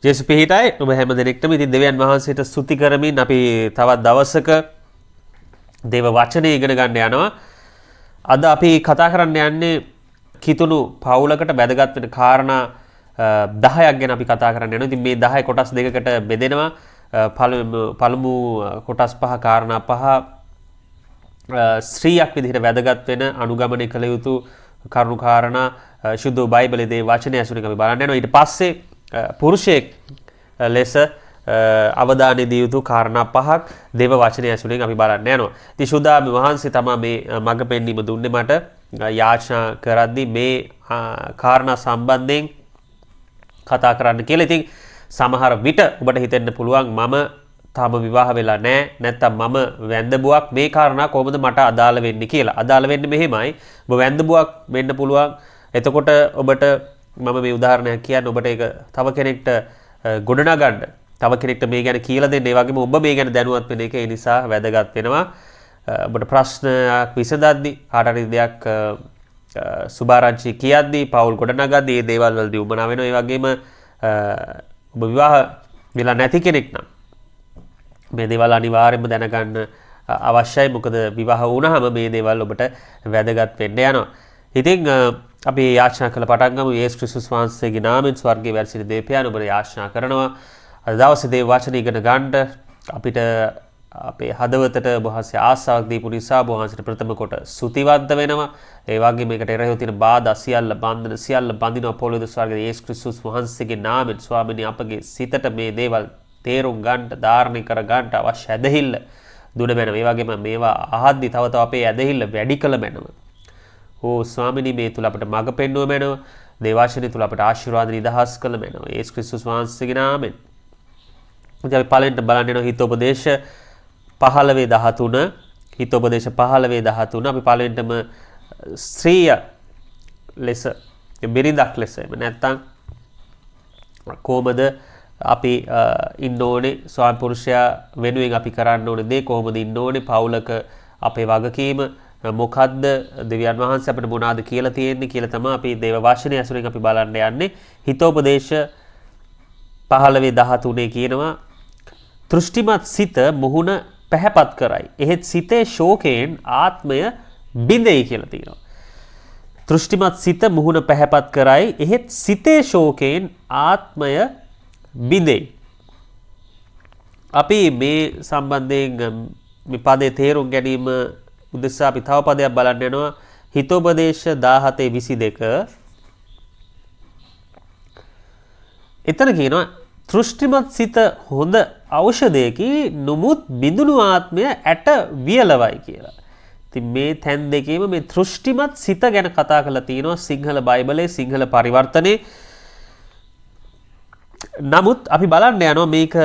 ජේසු පිහිටයි ඔබ හැම දෙනෙක්ටම. ඉතින් දෙවියන් වහන්සේට ස්තුති කරමින් අපි තවත් දවසක දේව වචනේ ඉගෙන ගන්න යනවා. අද අපි කතා කරන්න යන්නේ කිතුණු පවුලකට වැදගත් වෙන කාරණා 10ක් ගැන අපි කතා කරන්න යනවා. ඉතින් මේ 10 කොටස් දෙකකට බෙදෙනවා. පළමු කොටස් 5 කාරණා 5 ස්ත්‍රියක් විදිහට වැදගත් වෙන අනුගමනය කළ යුතු කරුණු කාරණා සුද්ධ බයිබලයේ දේ වචනය ඇසුරින් අපි බලන්න යනවා. ඊට පස්සේ පුරුෂයෙක් ලෙස අවධානය දිය යුතු කාරණා 5ක් දේව වචනය ඇසුරින් අපි බලන්න යනවා. ඉතින් සුදාමි වහන්සේ තමයි මේ මඟ පෙන්වීම දුන්නේ මට යාචනා කරද්දී මේ කාරණා සම්බන්ධයෙන් කතා කරන්න කියලා. ඉතින් සමහර විට ඔබට හිතෙන්න පුළුවන් මම තාම විවාහ වෙලා නැහැ, නැත්නම් මම වැන්දබුවක්, මේ කාරණා කොහොමද මට අදාළ වෙන්නේ කියලා. අදාළ වෙන්නේ මෙහෙමයි. ඔබ වැන්දබුවක් වෙන්න පුළුවන්. එතකොට ඔබට මම මේ උදාහරණයක් කියන්නේ ඔබට ඒක තව කෙනෙක්ට ගොඩනගන්න, තව කෙනෙක්ට මේ ගැන කියලා දෙන්න, ඒ වගේම ඔබ මේ ගැන දැනුවත් වෙන එක ඒ නිසා වැදගත් වෙනවා. ඔබට ප්‍රශ්නයක් විසඳද්දී, කාට හරි දෙයක් සුභාරංචි කියද්දී, පවුල් ගොඩනගද්දී මේ දේවල් වලදී උමනා වෙනවා. ඒ වගේම ඔබ විවාහ වෙලා නැති කෙනෙක් නම් මේ දේවල් අනිවාර්යයෙන්ම දැනගන්න අවශ්‍යයි. මොකද විවාහ වුණාම මේ දේවල් ඔබට වැදගත් වෙන්න යනවා. ඉතින් අපි යාචනා කළ පටන් ගමු. යේසුස් ක්‍රිස්තුස් වහන්සේගේ නාමයෙන් ස්වර්ගයේ වැඩ සිටි දෙවියන් ඔබට යාචනා කරනවා. අද දවසේ දේව වචන ඉගෙන ගන්න අපිට අපේ හදවතට ඔබ වහන්සේ ආසාවක් දීපු නිසා ඔබ වහන්සේට ප්‍රථම කොට ස්තුතිවන්ත වෙනවා. ඒ වගේම මේකට එරෙහිව තියෙන බාධා සියල්ල බන්ධන සියල්ල බඳිනවා පොළොවේ ස්වර්ගයේ යේසුස් ක්‍රිස්තුස් වහන්සේගේ නාමයෙන්. ස්වාමීනි අපගේ සිතට මේ දේවල් තේරුම් ගන්නට, ධාරණය කර ගන්නට අවශ්‍ය ඇදහිල්ල දුන මැනව. ඒ වගේම මේවා අහද්දි තව තව අපේ ඇදහිල්ල වැඩි කළ මැනව. ඕ ස්වාමිනී මේ තුල අපට මඟ පෙන්වුව මැනව. දේවාශනය තුල අපට ආශිර්වාද නිදහස් කළ මැනව. යේසුස් ක්‍රිස්තුස් වහන්සේගේ නාමයෙන්. ඉතින් අපි පළවෙනිට බලන්න යනවා හිතෝපදේශ 15:13. හිතෝපදේශ 15:13. අපි පළවෙනිටම ස්ත්‍රිය ලෙස, බිරිඳක් ලෙස නැත්තම් කොහොමද අපි ඉන්න ඕනේ, ස්වාමි පුරුෂයා වෙනුවෙන් අපි කරන්න ඕනේ දේ කොහොමද ඉන්න ඕනේ, පවුලක අපේ වගකීම මොකද්ද, දෙවියන් වහන්සේ අපිට මොනවාද කියලා තියෙන්නේ කියලා තමයි අපි දේව වචනය ඇසුරින් අපි බලන්න යන්නේ. හිතෝපදේශ 15:13 කියනවා දෘෂ්ටිමත් සිත මුහුණ පැහැපත් කරයි, එහෙත් සිතේ ශෝකයෙන් ආත්මය බිඳෙයි කියලා තියෙනවා. දෘෂ්ටිමත් සිත මුහුණ පැහැපත් කරයි, එහෙත් සිතේ ශෝකයෙන් ආත්මය බිඳෙයි. අපි මේ සම්බන්ධයෙන් මේ පදේ තේරුම් ගැනීම උදෙසා අපි තව පදයක් බලන්න යනවා. හිතෝපදේශ 17:22. එතන කියනවා දෘෂ්ටිමත් සිත හොඳ ඖෂධයකි, නමුත් බිඳුණු ආත්මය ඇට වියලවයි කියලා. ඉතින් මේ තැන් දෙකේම මේ දෘෂ්ටිමත් සිත ගැන කතා කරලා තියෙනවා සිංහල බයිබලයේ, සිංහල පරිවර්තනයේ. නමුත් අපි බලන්න යනවා මේක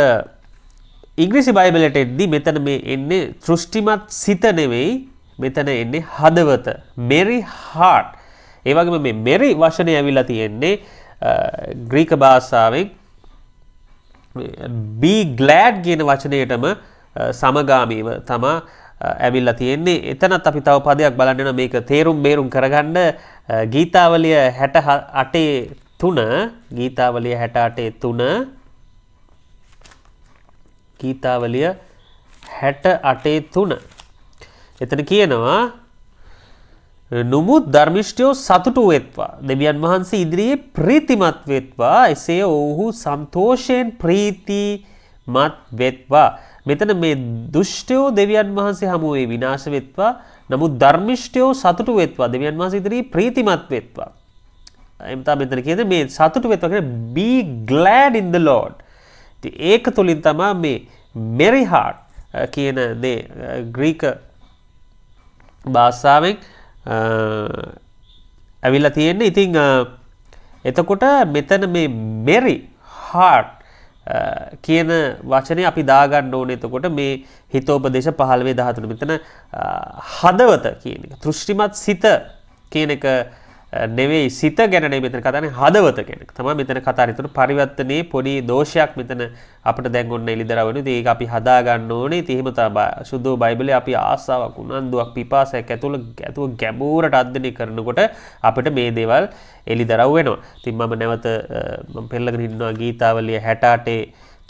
ඉංග්‍රීසි බයිබලයට එද්දී මෙතන මේ එන්නේ දෘෂ්ටිමත් සිත නෙවෙයි, මෙතන එන්නේ හදවත, මෙරි හાર્ට්. ඒ වගේම මේ මෙරි වචනේ ඇවිල්ලා තියෙන්නේ ග්‍රීක භාෂාවෙන් be glad කියන වචනයටම සමගාමීව තමයි ඇවිල්ලා තියෙන්නේ. එතනත් අපි තව පදයක් බලන්න යනවා මේක තේරුම් බේරුම් කරගන්න. ගීතාවලිය 68:3 ගීතාවලිය 68:3 ගීතාවලිය 68:3 එතන කියනවා නුමුත් ධර්මිෂ්ඨයෝ සතුටු වෙත්වා, දෙවියන් වහන්සේ ඉදිරියේ ප්‍රීතිමත් වෙත්වා, එසේ ඔවුහු සන්තෝෂයෙන් ප්‍රීතිමත් වෙත්වා. මෙතන මේ දුෂ්ටයෝ දෙවියන් වහන්සේ හමුවේ විනාශ වෙත්වා, නමුත් ධර්මිෂ්ඨයෝ සතුටු වෙත්වා, දෙවියන් වහන්සේ ඉදිරියේ ප්‍රීතිමත් වෙත්වා. එම් තමයි මෙතන කියන්නේ මේ සතුටු වෙත්වා කියන්නේ be glad in the Lord. ඉතින් ඒක තුලින් තමයි මේ merry heart කියන දේ ග්‍රීක භාෂාවෙන් ඇවිල්ලා තියෙන්නේ. ඉතින් එතකොට මෙතන මේ merry heart කියන වචනේ අපි දාගන්න ඕනේ. එතකොට මේ හිතෝපදේශ 15:13 මෙතන හදවත කියන එක, දෘෂ්ටිමත් සිත කියන එක නෙවෙයි සිත ගැන නෙවෙයි මෙතන කතා කරන්නේ හදවත ගැන. තමයි මෙතන කතා කරන්නේ. ඒතර පරිවර්තනයේ පොඩි දෝෂයක් මෙතන අපිට දැන් ඔන්න එළිදරව් වෙනවා. ඒක අපි හදා ගන්න ඕනේ. ඉතින් එහෙම තමයි සුද්ධ බයිබලයේ අපි ආසාවක් උනන්දුවක් පිපාසයක් ඇතුව ගැඹුරට අධ්‍යයනය කරනකොට අපිට මේ දේවල් එළිදරව් වෙනවා. ඉතින් මම නැවත මම පෙළගෙන ඉන්නවා ගීතාවලිය 68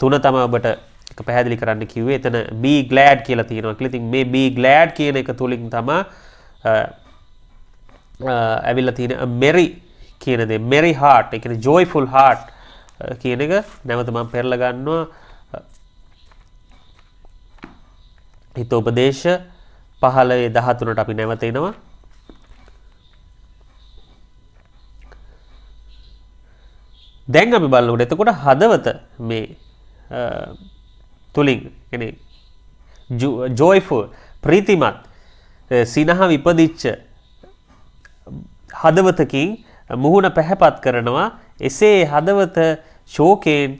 3 තමයි ඔබට එක පැහැදිලි කරන්න කිව්වේ. එතන be glad කියලා තියෙනවා කියලා. ඉතින් මේ be glad කියන එක තුලින් තමයි ඇවිල්ලා තියෙන merry කියන දේ merry heart ඒ කියන්නේ joyful heart කියන එක නැවත මම පෙරලා ගන්නවා. හිතෝපදේශ 15:13ට අපි නැවත එනවා. දැන් අපි බලනකොට එතකොට හදවත මේ තුලින් කියන්නේ joyful ප්‍රීතිමත් සිනහ විපදිච්ච හදවතකින් මුහුණ පැහැපත් කරනවා. එසේ හදවත ශෝකයෙන්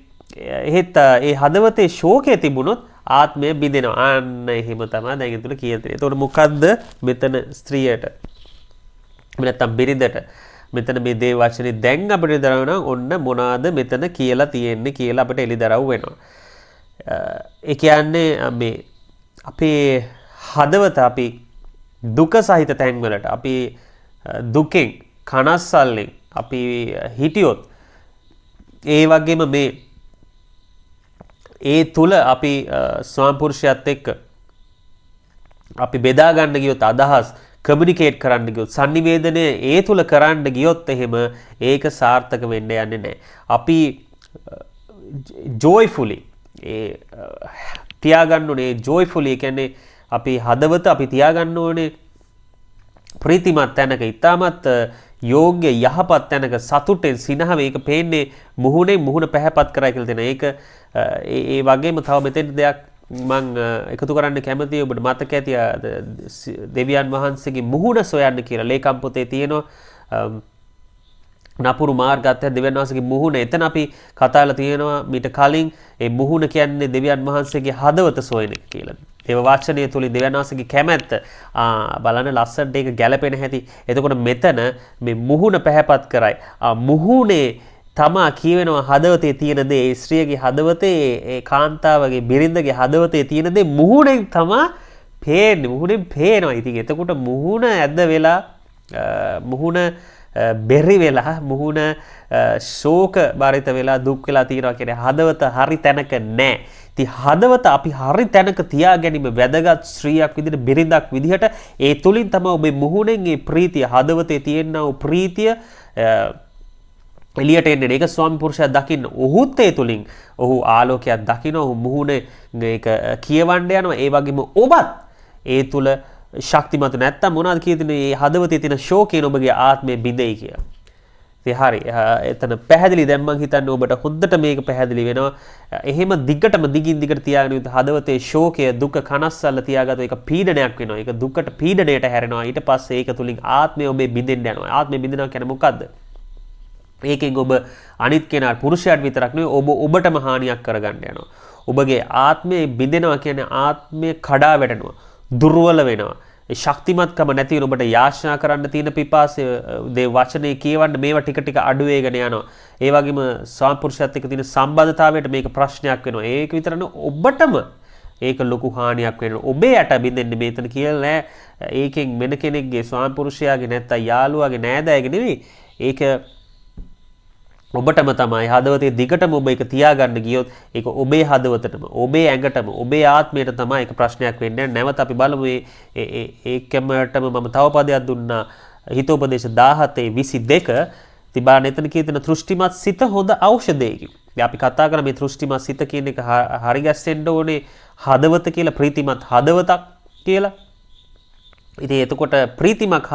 එහෙත් ඒ හදවතේ ශෝකය තිබුණොත් ආත්මය බිඳෙනවා. අන්න එහෙම තමයි දැන් ඒතුළ කියතේ. එතකොට මොකද්ද මෙතන ස්ත්‍රියට නැත්තම් බිරිඳට මෙතන මේ දේ වචනේ දැන් අපිට දරවන ඔන්න මොනවාද මෙතන කියලා තියෙන්නේ කියලා අපිට එළිදරව් වෙනවා. ඒ කියන්නේ මේ අපේ හදවත අපි දුක සහිත තැන්වලට අපි දුකෙන් කනස්සල්ලෙන් අපි හිටියොත් ඒ වගේම මේ ඒ තුල අපි ස්වාමිපුරුෂයත් එක්ක අපි බෙදා ගන්න ගියොත් අදහස් කමියුනිකේට් කරන්න ගියොත් sannivedana ඒ තුල කරන්න ගියොත් එහෙම ඒක සාර්ථක වෙන්න යන්නේ නැහැ. අපි joyfully ඒ තියාගන්න ඕනේ joyfully කියන්නේ අපි හදවත අපි තියාගන්න ඕනේ ප්‍රීතිමත් තැනක ඉතාමත් යෝග්‍ය යහපත් තැනක සතුටෙන් සිනහව ඒක පේන්නේ මුහුණේ මුහුණ පැහැපත් කරයි කියලා දෙන. ඒක ඒ වගේම තව මෙතෙන් දෙයක් මම එකතු කරන්න කැමතියි. ඔබට මතක ඇති දෙවියන් වහන්සේගේ මුහුණ සොයන්න කියලා ලේකම් පොතේ තියෙනවා. නපුරු මාර්ගات දෙවියන් වහන්සේගේ මුහුණ එතන අපි කතා කරලා තියෙනවා මීට කලින්. ඒ මුහුණ කියන්නේ දෙවියන් වහන්සේගේ හදවත සොයන එක කියලා. දේව වාචනය තුලින් දෙවියන් වහන්සේගේ කැමැත්ත බලන්න ලස්සනට ඒක ගැලපෙන හැටි. එතකොට මෙතන මේ මුහුණ පැහැපත් කරයි. මුහුණේ තමා කියවෙනවා හදවතේ තියෙන දේ ස්ත්‍රියගේ හදවතේ ඒ කාන්තාවගේ බිරිඳගේ හදවතේ තියෙන දේ මුහුණෙන් තමා පේන්නේ. මුහුණෙන් පේනවා. ඉතින් එතකොට මුහුණ ඇද්ද වෙලා මුහුණ බෙරි වෙලා මුහුණ ශෝක බරිත වෙලා දුක් වෙලා තියෙනවා කියන්නේ හදවත හරි තැනක නැහැ. ඉතින් හදවත අපි හරි තැනක තියා ගැනීම වැදගත් ස්ත්‍රියක් විදිහට බිරිඳක් විදිහට ඒ තුලින් තමයි ඔබේ මුහුණෙන් ඒ ප්‍රීතිය හදවතේ තියෙනා වූ ප්‍රීතිය එළියට එන්නේ. ඒක ස්වාමි පුරුෂයා දකින්න. ඔහුත් ඒ තුලින් ඔහු ආලෝකයක් දකින්න. ඔහු මුහුණේ ඒක කියවන්න යනවා. ඒ වගේම ඔබත් ඒ තුල ශක්තිමත් නැත්තම් මොනවද කියතිනේ මේ හදවතේ තියෙන ශෝකයෙන් ඔබගේ ආත්මය බිඳෙයි කියලා. ඉතින් හරි. එතන පැහැදිලි දැන් මම හිතන්නේ ඔබට හොද්දට මේක පැහැදිලි වෙනවා. එහෙම දිගටම දිගින් දිගට තියාගෙන ඉඳ හදවතේ ශෝකය දුක කනස්සල්ල තියාගත්තොත් ඒක පීඩනයක් වෙනවා. ඒක දුකට පීඩණයට හැරෙනවා. ඊට පස්සේ ඒක තුලින් ආත්මය ඔබේ බිඳෙන්න යනවා. ආත්මය බිඳෙනවා කියන්නේ මොකද්ද? ඒකෙන් ඔබ අනිත් කෙනාට පුරුෂයාට විතරක් නෙවෙයි ඔබටම හානියක් කරගන්න යනවා. ඔබගේ ආත්මය බිඳෙනවා කියන්නේ ආත්මය කඩා වැටෙනවා. දුර්වල වෙනවා. ඒ ශක්තිමත්කම නැති වෙන ඔබට යාඥා කරන්න තියෙන පිපාසය දේ වචනේ කියවන්න මේවා ටික ටික අඩු වෙගෙන යනවා. ඒ වගේම සම්පූර්ණයත් එක්ක තියෙන සම්බන්ධතාවයට මේක ප්‍රශ්නයක් වෙනවා. ඒක විතර නෙවෙයි ඔබටම ඒක ලොකු හානියක් වෙනවා. ඔබේ යට බින්දෙන්නේ මෙතන කියලා නෑ. ඒකෙන් වෙන කෙනෙක්ගේ ස්වාමිපුරුෂයාගේ නැත්තම් යාළුවාගේ නෑදෑයගේ නෙවෙයි. ඒක ඔබටම තමයි හදවතේ දිගටම ඔබ ඒක තියාගන්න ගියොත් ඒක ඔබේ හදවතටම ඔබේ ඇඟටම ඔබේ ආත්මයට තමයි ඒක ප්‍රශ්නයක් වෙන්නේ. නැවත අපි බලමු ඒකමටම මම තව පදයක් දුන්නා හිතෝපදේශ 17:22 තිබාන එතන කියන තෘෂ්ටිමත් සිත හොඳ ඖෂධයකි. අපි කතා කරා මේ තෘෂ්ටිමත් සිත කියන එක හරි ගැස්සෙන්න ඕනේ හදවත කියලා ප්‍රීතිමත් හදවතක් කියලා. ඉතින් එතකොට ප්‍රීතිමත්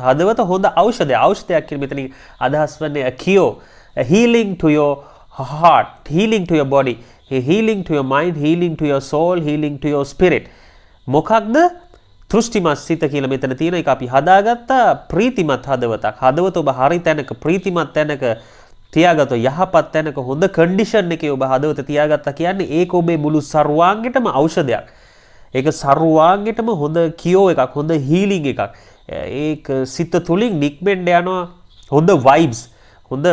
හදවත හොඳ ඖෂධය. ඖෂධයක් කියන මෙතන අදහස් වන්නේ a cure, a healing to your heart, healing to your body, healing to your mind, healing to your soul, healing to your spirit. මොකක්ද තෘෂ්ටිමත් සිත කියලා මෙතන තියෙන එක අපි හදාගත්ත ප්‍රීතිමත් හදවතක්. හදවත ඔබ හරි තැනක ප්‍රීතිමත් තැනක තියාගත්තොත් යහපත් තැනක හොඳ කන්ඩිෂන් එකේ ඔබ හදවත තියාගත්තා කියන්නේ ඒක ඔබේ මුළු සර්වාංගයටම ඖෂධයක්. ඒක සරුවාංගෙටම හොඳ කියෝ එකක්, හොඳ හීලිං එකක්. ඒක සිත තුලින් නික්මෙන්න යනවා හොඳ වයිබ්ස්, හොඳ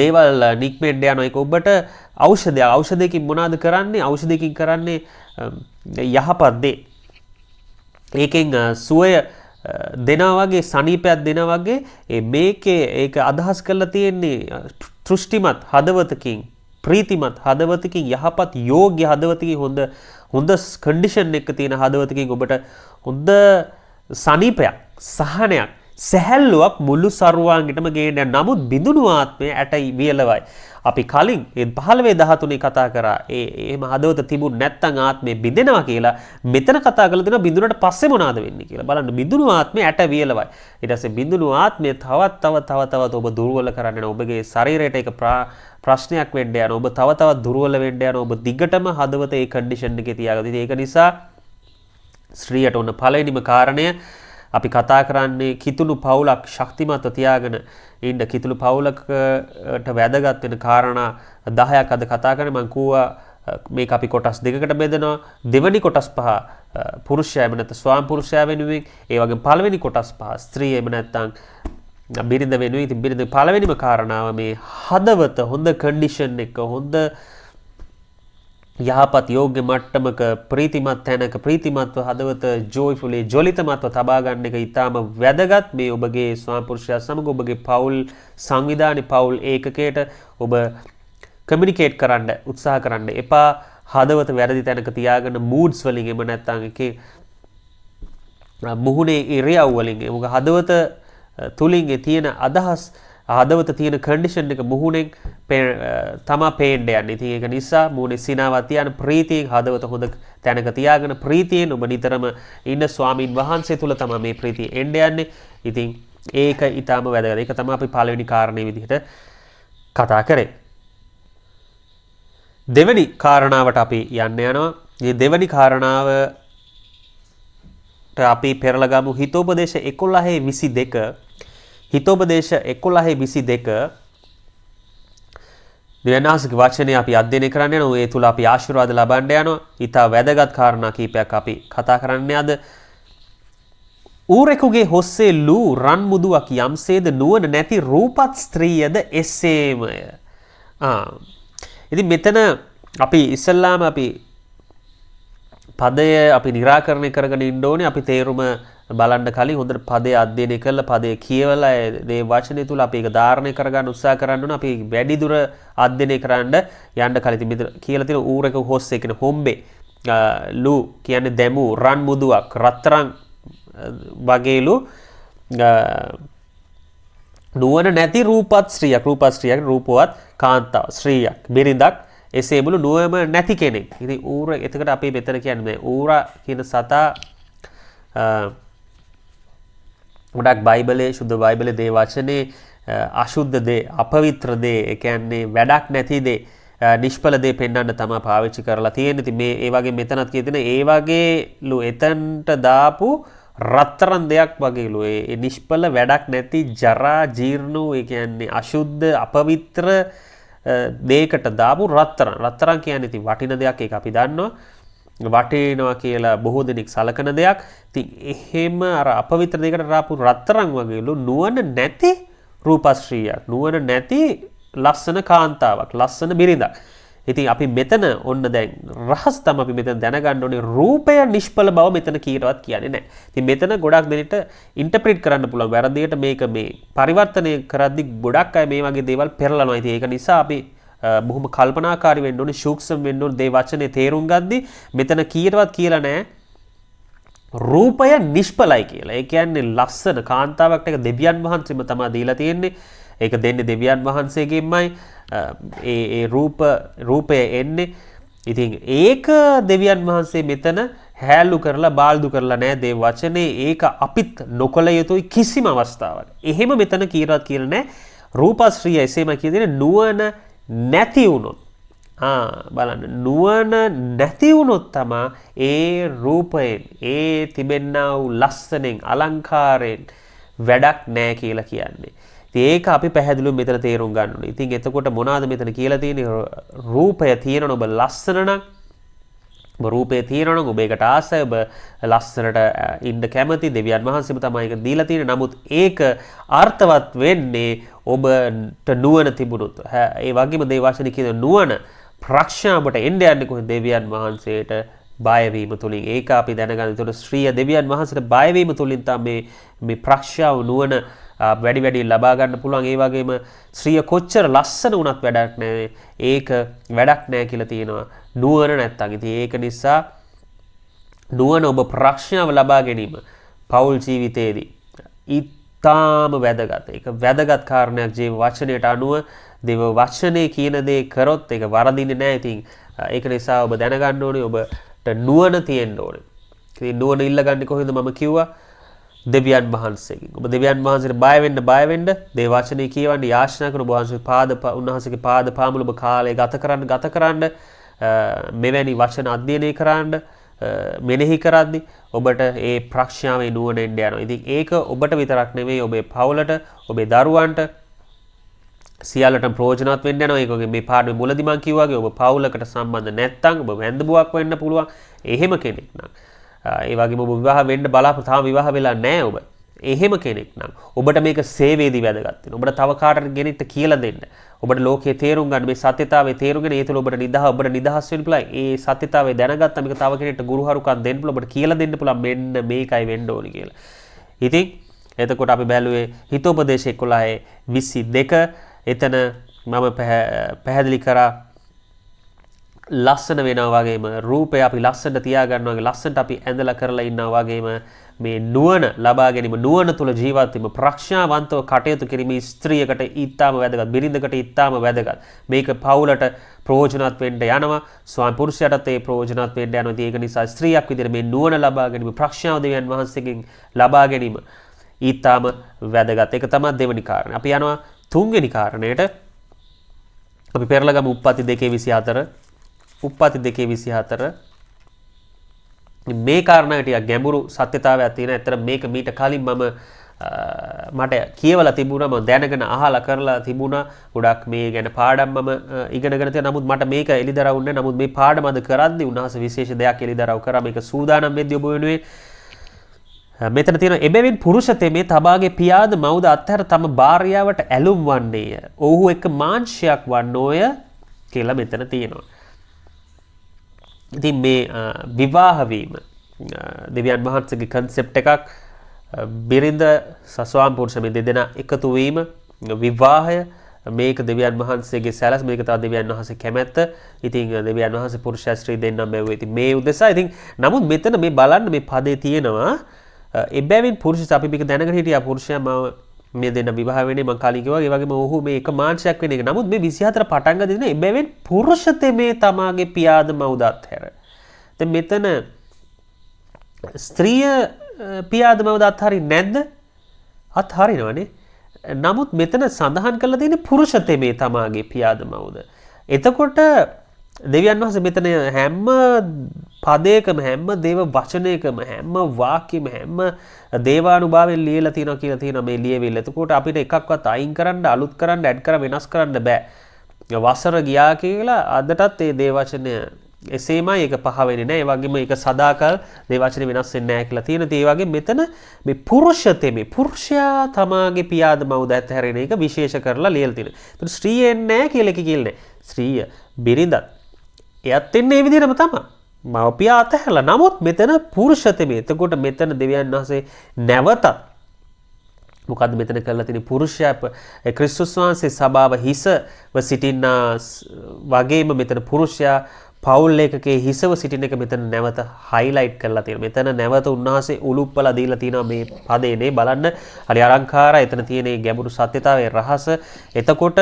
දේවල් නික්මෙන්න යනවා. ඒක ඔබට ඖෂධයක්. ඖෂධයකින් මොනවද කරන්නේ? ඖෂධයකින් කරන්නේ යහපත් දේ. ඒකෙන් සුවය දෙනවා වගේ, සනීපයක් දෙනවා වගේ මේකේ ඒක අදහස් කරලා තියෙන්නේ තෘෂ්ටිමත් හදවතකින්, ප්‍රීතිමත් හදවතකින්, යහපත් යෝග්‍ය හදවතකින්, හොඳ කන්ඩිෂන් එක තියෙන හදවතකින් ඔබට හොඳ සනීපයක්, සහනයක්, සැහැල්ලුවක් මුළු සරුවාංගෙටම ගේන්න. නමුත් බිඳුණු ආත්මය ඇටයි වියලවයි. අපි කලින් 15-13 කතා කරා එහෙම හදවත තිබුණ නැත්නම් ආත්මය බිඳෙනවා කියලා. මෙතන කතා කරලා දෙනවා බිඳුනට පස්සේ මොනවද වෙන්නේ කියලා. බලන්න බිඳුණු ආත්මය ඇට වියලවයි. ඊට පස්සේ බිඳුණු ආත්මය තවත් ඔබ දුර්වල කරන්න යනවා. ඔබගේ ශරීරයට ඒක ප්‍රශ්නයක් වෙන්න යනවා. ඔබ තවත් දුර්වල වෙන්න යනවා. ඔබ දිගටම හදවත ඒ කන්ඩිෂන් එකේ තියාගන්න. ඒක නිසා ස්ත්‍රියට උන පළවෙනිම කාරණය අපි කතා කරන්නේ කිතුණු පවුලක් ශක්තිමත්ව තියාගෙන ඉන්න. කිතුණු පවුලකට වැදගත් වෙන කාරණා 10ක් අද කතා කරන්නේ. මම කිව්වා මේක අපි කොටස් දෙකකට බෙදනවා. දෙවෙනි කොටස් පහ පුරුෂයා එමෙ නැත්නම් ස්වාම පුරුෂයා වෙනුවෙන්, ඒ වගේම පළවෙනි කොටස් පහ ස්ත්‍රී එමෙ නැත්නම් බිරිඳ වෙනුවෙන්. ඉතින් බිරිඳ පළවෙනිම කාරණාව මේ හදවත හොඳ කන්ඩිෂන් එක, හොඳ යහපත් යෝග්‍ය මට්ටමක ප්‍රීතිමත් තැනක ප්‍රීතිමත්ව හදවත ජෝයිෆුලි ජොලිතමත්ව තබා ගන්න එක ඊටාම වැදගත්. මේ ඔබගේ ස්වාම පුරුෂයා සමග ඔබගේ පෞල් සංවිධානයේ පෞල් ඒකකයට ඔබ කමියුනිකේට් කරන්න උත්සාහ කරන්න එපා. හදවත වැරදි තැනක තියාගෙන moods වලින් එම නැත්නම් එකේ මුහුණේ ඉරියව් වලින් ඔබ හදවත තුලින් තියෙන අදහස්, හදවත තියෙන කන්ඩිෂන් එක මුහුණෙන් තමා පේන්න යන්නේ. ඉතින් ඒක නිසා මුහුණේ සිනාවක් තියන ප්‍රීතියෙන් හදවත හොඳ තැනක තියාගෙන ප්‍රීතියෙන් ඔබ නිතරම ඉන්න ස්වාමින් වහන්සේ තුල තමයි මේ ප්‍රීතිය එන්න යන්නේ. ඉතින් ඒක ඊටාම වැදගත්. ඒක තමයි අපි පළවෙනි කාරණේ විදිහට කතා කරේ. දෙවෙනි කාරණාවට අපි යන්න යනවා. මේ දෙවෙනි කාරණාවට අපි පෙරලා ගමු හිතෝපදේශ 11:22. හිතෝපදේශ 11:22 දෙවනාසික වචනේ අපි අධ්‍යයනය කරන්න යනවා. ඒ තුල අපි ආශිර්වාද ලබන්න යනවා. ඊට වැදගත් කාරණා කීපයක් අපි කතා කරන්නේ අද. ඌරෙකුගේ හොස්සේ ලූ රන් මුදුවක් යම්සේද නුවණ නැති රූපත් ස්ත්‍රියද එසේමය. ඉතින් මෙතන අපි ඉස්සල්ලාම අපි පදය අපි निराකරණය කරගෙන ඉන්න ඕනේ. අපි තේරුම බලන්න කලින් හොඳට පදේ අධ්‍යයනය කරලා පදේ කියවලා ඒ වචනේ තුල අපි ඒක ධාරණය කරගන්න උත්සාහ කරන්න ඕන. අපි වැඩි දුර අධ්‍යයනය කරන්න යන්න කලින් මෙතන කියලා තියෙන ඌරක හොස්සේ කියන හොම්බේ ලූ කියන්නේ දැමු රන් මුදුවක් රත්තරන් වගේලු නුවණ නැති රූපත් ස්ත්‍රියක් රූපවත් කාන්තාව ස්ත්‍රියක් බිරිඳක් එසේබළු නුවණ නැති කෙනෙක්. ඉතින් ඌර එතකොට අපි මෙතන කියන්නේ ඌරා කියන සතා ගොඩක් බයිබලයේ සුද්ධ බයිබලයේ දේ වචනේ අශුද්ධ දේ අපවිත්‍ර දේ ඒ කියන්නේ වැඩක් නැති දේ නිෂ්ඵල දේ පෙන්වන්න තමයි පාවිච්චි කරලා තියෙන්නේ. ඉතින් මේ ඒ වගේ මෙතනත් කියන ඒ වගේලු එතනට දාපු රත්තරන් දෙයක් වගේලු ඒ නිෂ්ඵල වැඩක් නැති ජරා ජීර්ණ ඒ කියන්නේ අශුද්ධ අපවිත්‍ර දෙයකට දාපු රත්තරන් කියන්නේ ඉතින් වටින දෙයක්. ඒක අපි දන්නවා. වටිනවා කියලා බොහෝ දෙනෙක් සලකන දෙයක්. ඉතින් එහෙම අර අපවිත්‍ර දෙයකට දාපු රත්තරන් වගේලු නුවණ නැති රූපස්ත්‍රියක්, නුවණ නැති ලස්සන කාන්තාවක්, ලස්සන බිරිඳක්. ඉතින් අපි මෙතන ඔන්න දැන් රහස් තමයි අපි මෙතන දැනගන්න ඕනේ රූපය නිෂ්ඵල බව මෙතන කීරවත් කියන්නේ නැහැ. ඉතින් මෙතන ගොඩක් දෙනෙට ඉන්ටර්ප්‍රිට් කරන්න පුළුවන් වැරදියට මේක මේ පරිවර්තනය කරද්දි ගොඩක් අය මේ වගේ දේවල් පෙරලනවා. ඉතින් ඒක නිසා අපි බොහොම කල්පනාකාරී වෙන්න ඕනේ, සූක්ෂම වෙන්න ඕනේ. දේ වචනේ තේරුම් ගද්දි මෙතන කීරවත් කියලා නැහැ රූපය නිෂ්ඵලයි කියලා. ඒ කියන්නේ ලස්සන කාන්තාවකට එක දෙවියන් වහන්සේම තමයි දීලා තියෙන්නේ. ඒක දෙන්නේ දෙවියන් වහන්සේගෙන්මයි ඒ රූපය එන්නේ. ඉතින් ඒක දෙවියන් වහන්සේ මෙතන හැලු කරලා බාල්දු කරලා නැහැ දේ වචනේ. ඒක අපිත් නොකල යුතුයි කිසිම අවස්ථාවක. එහෙම මෙතන කීරවත් කියලා නැහැ. රූපස්ත්‍රිය එසේම කියන්නේ නුවණ නැති වුණොත් බලන්න නුවණ නැති වුණොත් තමයි ඒ රූපයෙන් ඒ තිබෙන්නා වූ ලස්සනෙන් අලංකාරයෙන් වැඩක් නැහැ කියලා කියන්නේ. ඒක අපි පැහැදිලිව මෙතන තේරුම් ගන්න ඕනේ. ඉතින් එතකොට මොනවාද මෙතන කියලා තියෙන්නේ? රූපය තියෙනවනේ ඔබ ලස්සන නම් ඔබ රූපේ තියෙනවා නම් ඔබ ඒකට ආසයි ඔබ ලස්සනට ඉන්න කැමති දෙවියන් වහන්සේම තමයි ඒක දීලා තියෙන්නේ. නමුත් ඒක අර්ථවත් වෙන්නේ ඔබට නුවණ තිබුණොත්. ඒ වගේම දේ වචනේ කියන නුවණ ප්‍රඥාවට එන්න යන්නේ කොහොමද? දෙවියන් වහන්සේට බය වීම තුලින්. ඒක අපි දැනගන්න. ඒතකොට ශ්‍රීය දෙවියන් වහන්සේට බය වීම තුලින් තමයි මේ ප්‍රඥාව නුවණ වැඩි ලබා ගන්න පුළුවන්. ඒ වගේම ශ්‍රීය කොච්චර ලස්සන වුණත් වැඩක් නැහැ. ඒක වැඩක් නැහැ කියලා තියෙනවා. නුවණ නැත්තම්. ඉතින් ඒක නිසා නුවණ ඔබ ප්‍රඥාව ලබා ගැනීම පෞල් ජීවිතයේදී ඉතාම වැදගත්. ඒක වැදගත් කාරණයක්. ජීව වචනයට අනුව දේව වචනේ කියන දේ කරොත් ඒක වරදින්නේ නැහැ. ඉතින් ඒක නිසා ඔබ දැනගන්න ඕනේ ඔබට නුවණ තියෙන්න ඕනේ. ඉතින් නුවණ ඉල්ලගන්නේ කොහොමද? මම කිව්වා දෙවියන් වහන්සේගෙන්. ඔබ දෙවියන් වහන්සේට බය වෙන්න දේව වචනේ කියවන්නේ යාචනා කරන ඔබ වහන්සේගේ උන්වහන්සේගේ පාද පාමුල ඔබ කාලය ගත කරන්න මෙවැනි වචන අධ්‍යයනය කරන්න මෙනෙහි කරද්දි ඔබට ඒ ප්‍රඥාවේ නුවණ එන්න යනවා. ඉතින් ඒක ඔබට විතරක් නෙමෙයි ඔබේ පවුලට, ඔබේ දරුවන්ට සියල්ලටම ප්‍රයෝජනවත් වෙන්න යනවා. ඒකගේ මේ පාඩමේ මුලදී මම කිව්වා වගේ ඔබ පවුලකට සම්බන්ධ නැත්නම් ඔබ වැන්දබුවක් වෙන්න පුළුවන්. එහෙම කෙනෙක් නම් ඒ වගේම ඔබ විවාහ වෙන්න බලාපොරොත්තු තාම විවාහ වෙලා නැහැ ඔබ. එහෙම කෙනෙක් නම් ඔබට මේක සේවයේදී වැදගත් වෙනවා. ඔබට තව කාටට ගෙනිට කියලා දෙන්න. ඔබට ලෝකයේ තේරුම් ගන්න මේ සත්‍යතාවයේ තේරුම්ගෙන ඒ තුළ ඔබට නිදහස් වෙන්න පුළුවන්. ඒ සත්‍යතාවය දැනගත්තා මේක තව කෙනෙක්ට ගුරුහරුකම් දෙන්න පුළුවන්. ඔබට කියලා දෙන්න පුළුවන් මෙන්න මේකයි වෙන්න ඕනි කියලා. ඉතින් එතකොට අපි බැලුවේ හිතෝපදේශ 11:22 එතන මම පැහැදිලි කරා ලස්සන වෙනවා වගේම රූපය අපි ලස්සනට තියාගන්නවා වගේ ලස්සනට අපි ඇඳලා කරලා ඉන්නවා වගේම මේ නුවණ ලබා ගැනීම නුවණ තුළ ජීවත් වීම ප්‍රඥාවන්තව කටයුතු කිරීම ස්ත්‍රියකට ඊටාම වැදගත් බිරිඳකට ඊටාම වැදගත් මේක පවුලට ප්‍රයෝජනවත් වෙන්න යනවා ස්වාමි පුරුෂයාටත් ඒ ප්‍රයෝජනවත් වෙන්න යනවා ඒක නිසා ස්ත්‍රියක් විදිහට මේ නුවණ ලබා ගැනීම ප්‍රඥාව දෙවියන් වහන්සේගෙන් ලබා ගැනීම ඊටාම වැදගත් ඒක තමයි දෙවෙනි කාරණේ අපි යනවා තුන්වෙනි කාරණයට අපි පෙරලා ගමු උප්පත්ති 2:24 උප්පත්ති 2:24 මේ කාරණා ටික ගැඹුරු සත්‍යතාවයක් තියෙන. ඇත්තට මේක මීට කලින් මට කියවලා තිබුණා මම දැනගෙන අහලා කරලා තිබුණා. ගොඩක් මේ ගැන පාඩම් මම ඉගෙනගෙන තියෙනවා. නමුත් මට මේක එලිදරව් නැහැ. නමුත් මේ පාඩම අද කරද්දී උන්වහන්සේ විශේෂ දෙයක් එලිදරව් කරා. මේක සූදානම් වෙද්දී ඔබ වෙනුවෙන් මෙතන තියෙන එබැවින් පුරුෂ තෙමේ තබාගේ පියාද මව්ද අත්හැර තම භාර්යාවට ඇලුම් වන්නේය. ඔහු එක්ක මාංශයක් වන්නෝය කියලා මෙතන තියෙනවා. ඉතින් මේ විවාහ වීම දෙවියන් වහන්සේගේ concept එකක් බිරිඳ සස්වාම පුරුෂ මේ දෙදෙනා එකතු වීම විවාහය මේක දෙවියන් වහන්සේගේ සැලැස් මේක තමයි දෙවියන් වහන්සේ කැමැත්ත. ඉතින් දෙවියන් වහන්සේ පුරුෂයා ස්ත්‍රී දෙන්නම බැවුවේ. ඉතින් මේ උදෙසා ඉතින් නමුත් මෙතන මේ බලන්න මේ පදේ තියෙනවා එබැවින් පුරුෂ අපි මේක දැනගෙන හිටියා පුරුෂයා මේ දෙන්න විවාහ වෙන්නේ මම කලින් කිව්වා ඒ වගේම ඔහු මේ එක මාංශයක් වෙන එක. නමුත් මේ 24 පටන් ගන්න දෙන එබැවින් පුරුෂ තෙමේ තමාගේ පියාද මව්ද අත්හැර. දැන් මෙතන ස්ත්‍රිය පියාද මව්ද අත්හරින්නේ නැද්ද? අත්හරිනවනේ. නමුත් මෙතන සඳහන් කරලා තියෙන්නේ පුරුෂ තෙමේ තමාගේ පියාද මව්ද. එතකොට දෙවියන් වහන්සේ මෙතන හැම පදයකම හැම දේව වචනයකම හැම වාක්‍යෙම හැම දේවානුභාවයෙන් ලියලා තියෙනවා කියලා තියෙනවා මේ ලියවිල්ල. එතකොට අපිට එකක්වත් අයින් කරන්න අලුත් කරන්න ඇඩ් කරලා වෙනස් කරන්න බෑ. වසර ගියා කියලා අදටත් මේ දේව වචනය එසේමයි ඒක පහ වෙන්නේ නැහැ. ඒ වගේම ඒක සදාකල් දේව වචනේ වෙනස් වෙන්නේ නැහැ කියලා තියෙනවා. ඒ වගේ මෙතන මේ පුරුෂ තෙමේ පුරුෂයා තමාගේ පියාද මව්ද ඇතහැරෙන එක විශේෂ කරලා ලියලා තියෙනවා. ඒත් ස්ත්‍රිය එන්නේ නැහැ කියලා එක කියලා නැහැ. ස්ත්‍රිය බිරිඳත් එයත් එන්නේ මේ විදිහටම තමයි. මව්පියා අතහැරලා. නමුත් මෙතන පුරුෂ තෙමේ. එතකොට මෙතන දෙවියන් වහන්සේ නැවතත් මොකද්ද මෙතන කරලා තියෙන්නේ පුරුෂයා ක්‍රිස්තුස් වහන්සේ සභාව හිසව සිටින වගේම මෙතන පුරුෂයා පවුල් එකකේ හිසව සිටින එක මෙතන නැවත හයිලයිට් කරලා තියෙනවා. මෙතන නැවත උන්වහන්සේ උලුප්පලා දීලා තියෙනවා මේ පදේනේ බලන්න. හරි අලංකාරයි. එතන තියෙන ගැඹුරු සත්‍යතාවයේ රහස. එතකොට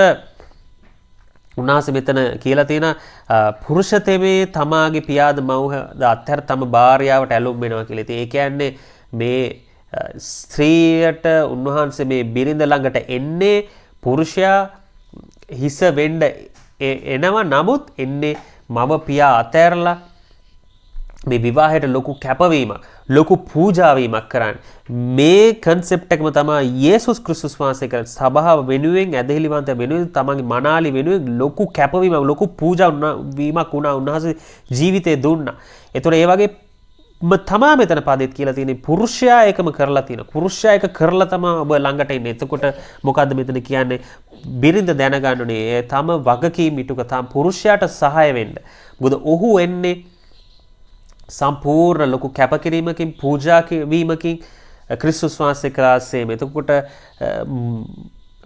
උන්වහන්සේ මෙතන කියලා තියෙන පුරුෂ තෙමේ තමාගේ පියාද මව්ද අත්හැර තම භාර්යාවට ඇලුම් වෙනවා කියලා. ඉතින් ඒ කියන්නේ මේ ස්ත්‍රියට උන්වහන්සේ මේ බිරිඳ ළඟට එන්නේ පුරුෂයා හිස වෙන්න එනවා. නමුත් එන්නේ මව පියා අතහැරලා මේ විවාහයට ලොකු කැපවීමක් ලොකු පූජාවීමක් කරන්න මේ කන්සෙප්ට් එකම තමයි යේසුස් ක්‍රිස්තුස් වහන්සේ කරන සභාව වෙනුවෙන් ඇදහිලිවන්ත වෙනුවෙන් තමන්ගේ මනාලි වෙනුවෙන් ලොකු කැපවීමක් ලොකු පූජාවීමක් වුණා උන්වහන්සේ ජීවිතේ දුන්නා. ඒතකොට ඒ වගේ තමා මෙතන පදෙත් කියලා තියෙන්නේ පුරුෂයා එකම කරලා තියෙන පුරුෂයා එක කරලා තමයි ඔබ ළඟට ඉන්නේ. එතකොට මොකද්ද මෙතන කියන්නේ? බිරිඳ දැනගන්න ඕනේ තම වගකීම් ඉටුක තම පුරුෂයාට සහාය වෙන්න. මොකද ඔහු එන්නේ සම්පූර්ණ ලොකු කැපකිරීමකින් පූජා වීමකින් ක්‍රිස්තුස් වහන්සේ ක්‍රාසයෙන්. එතකොට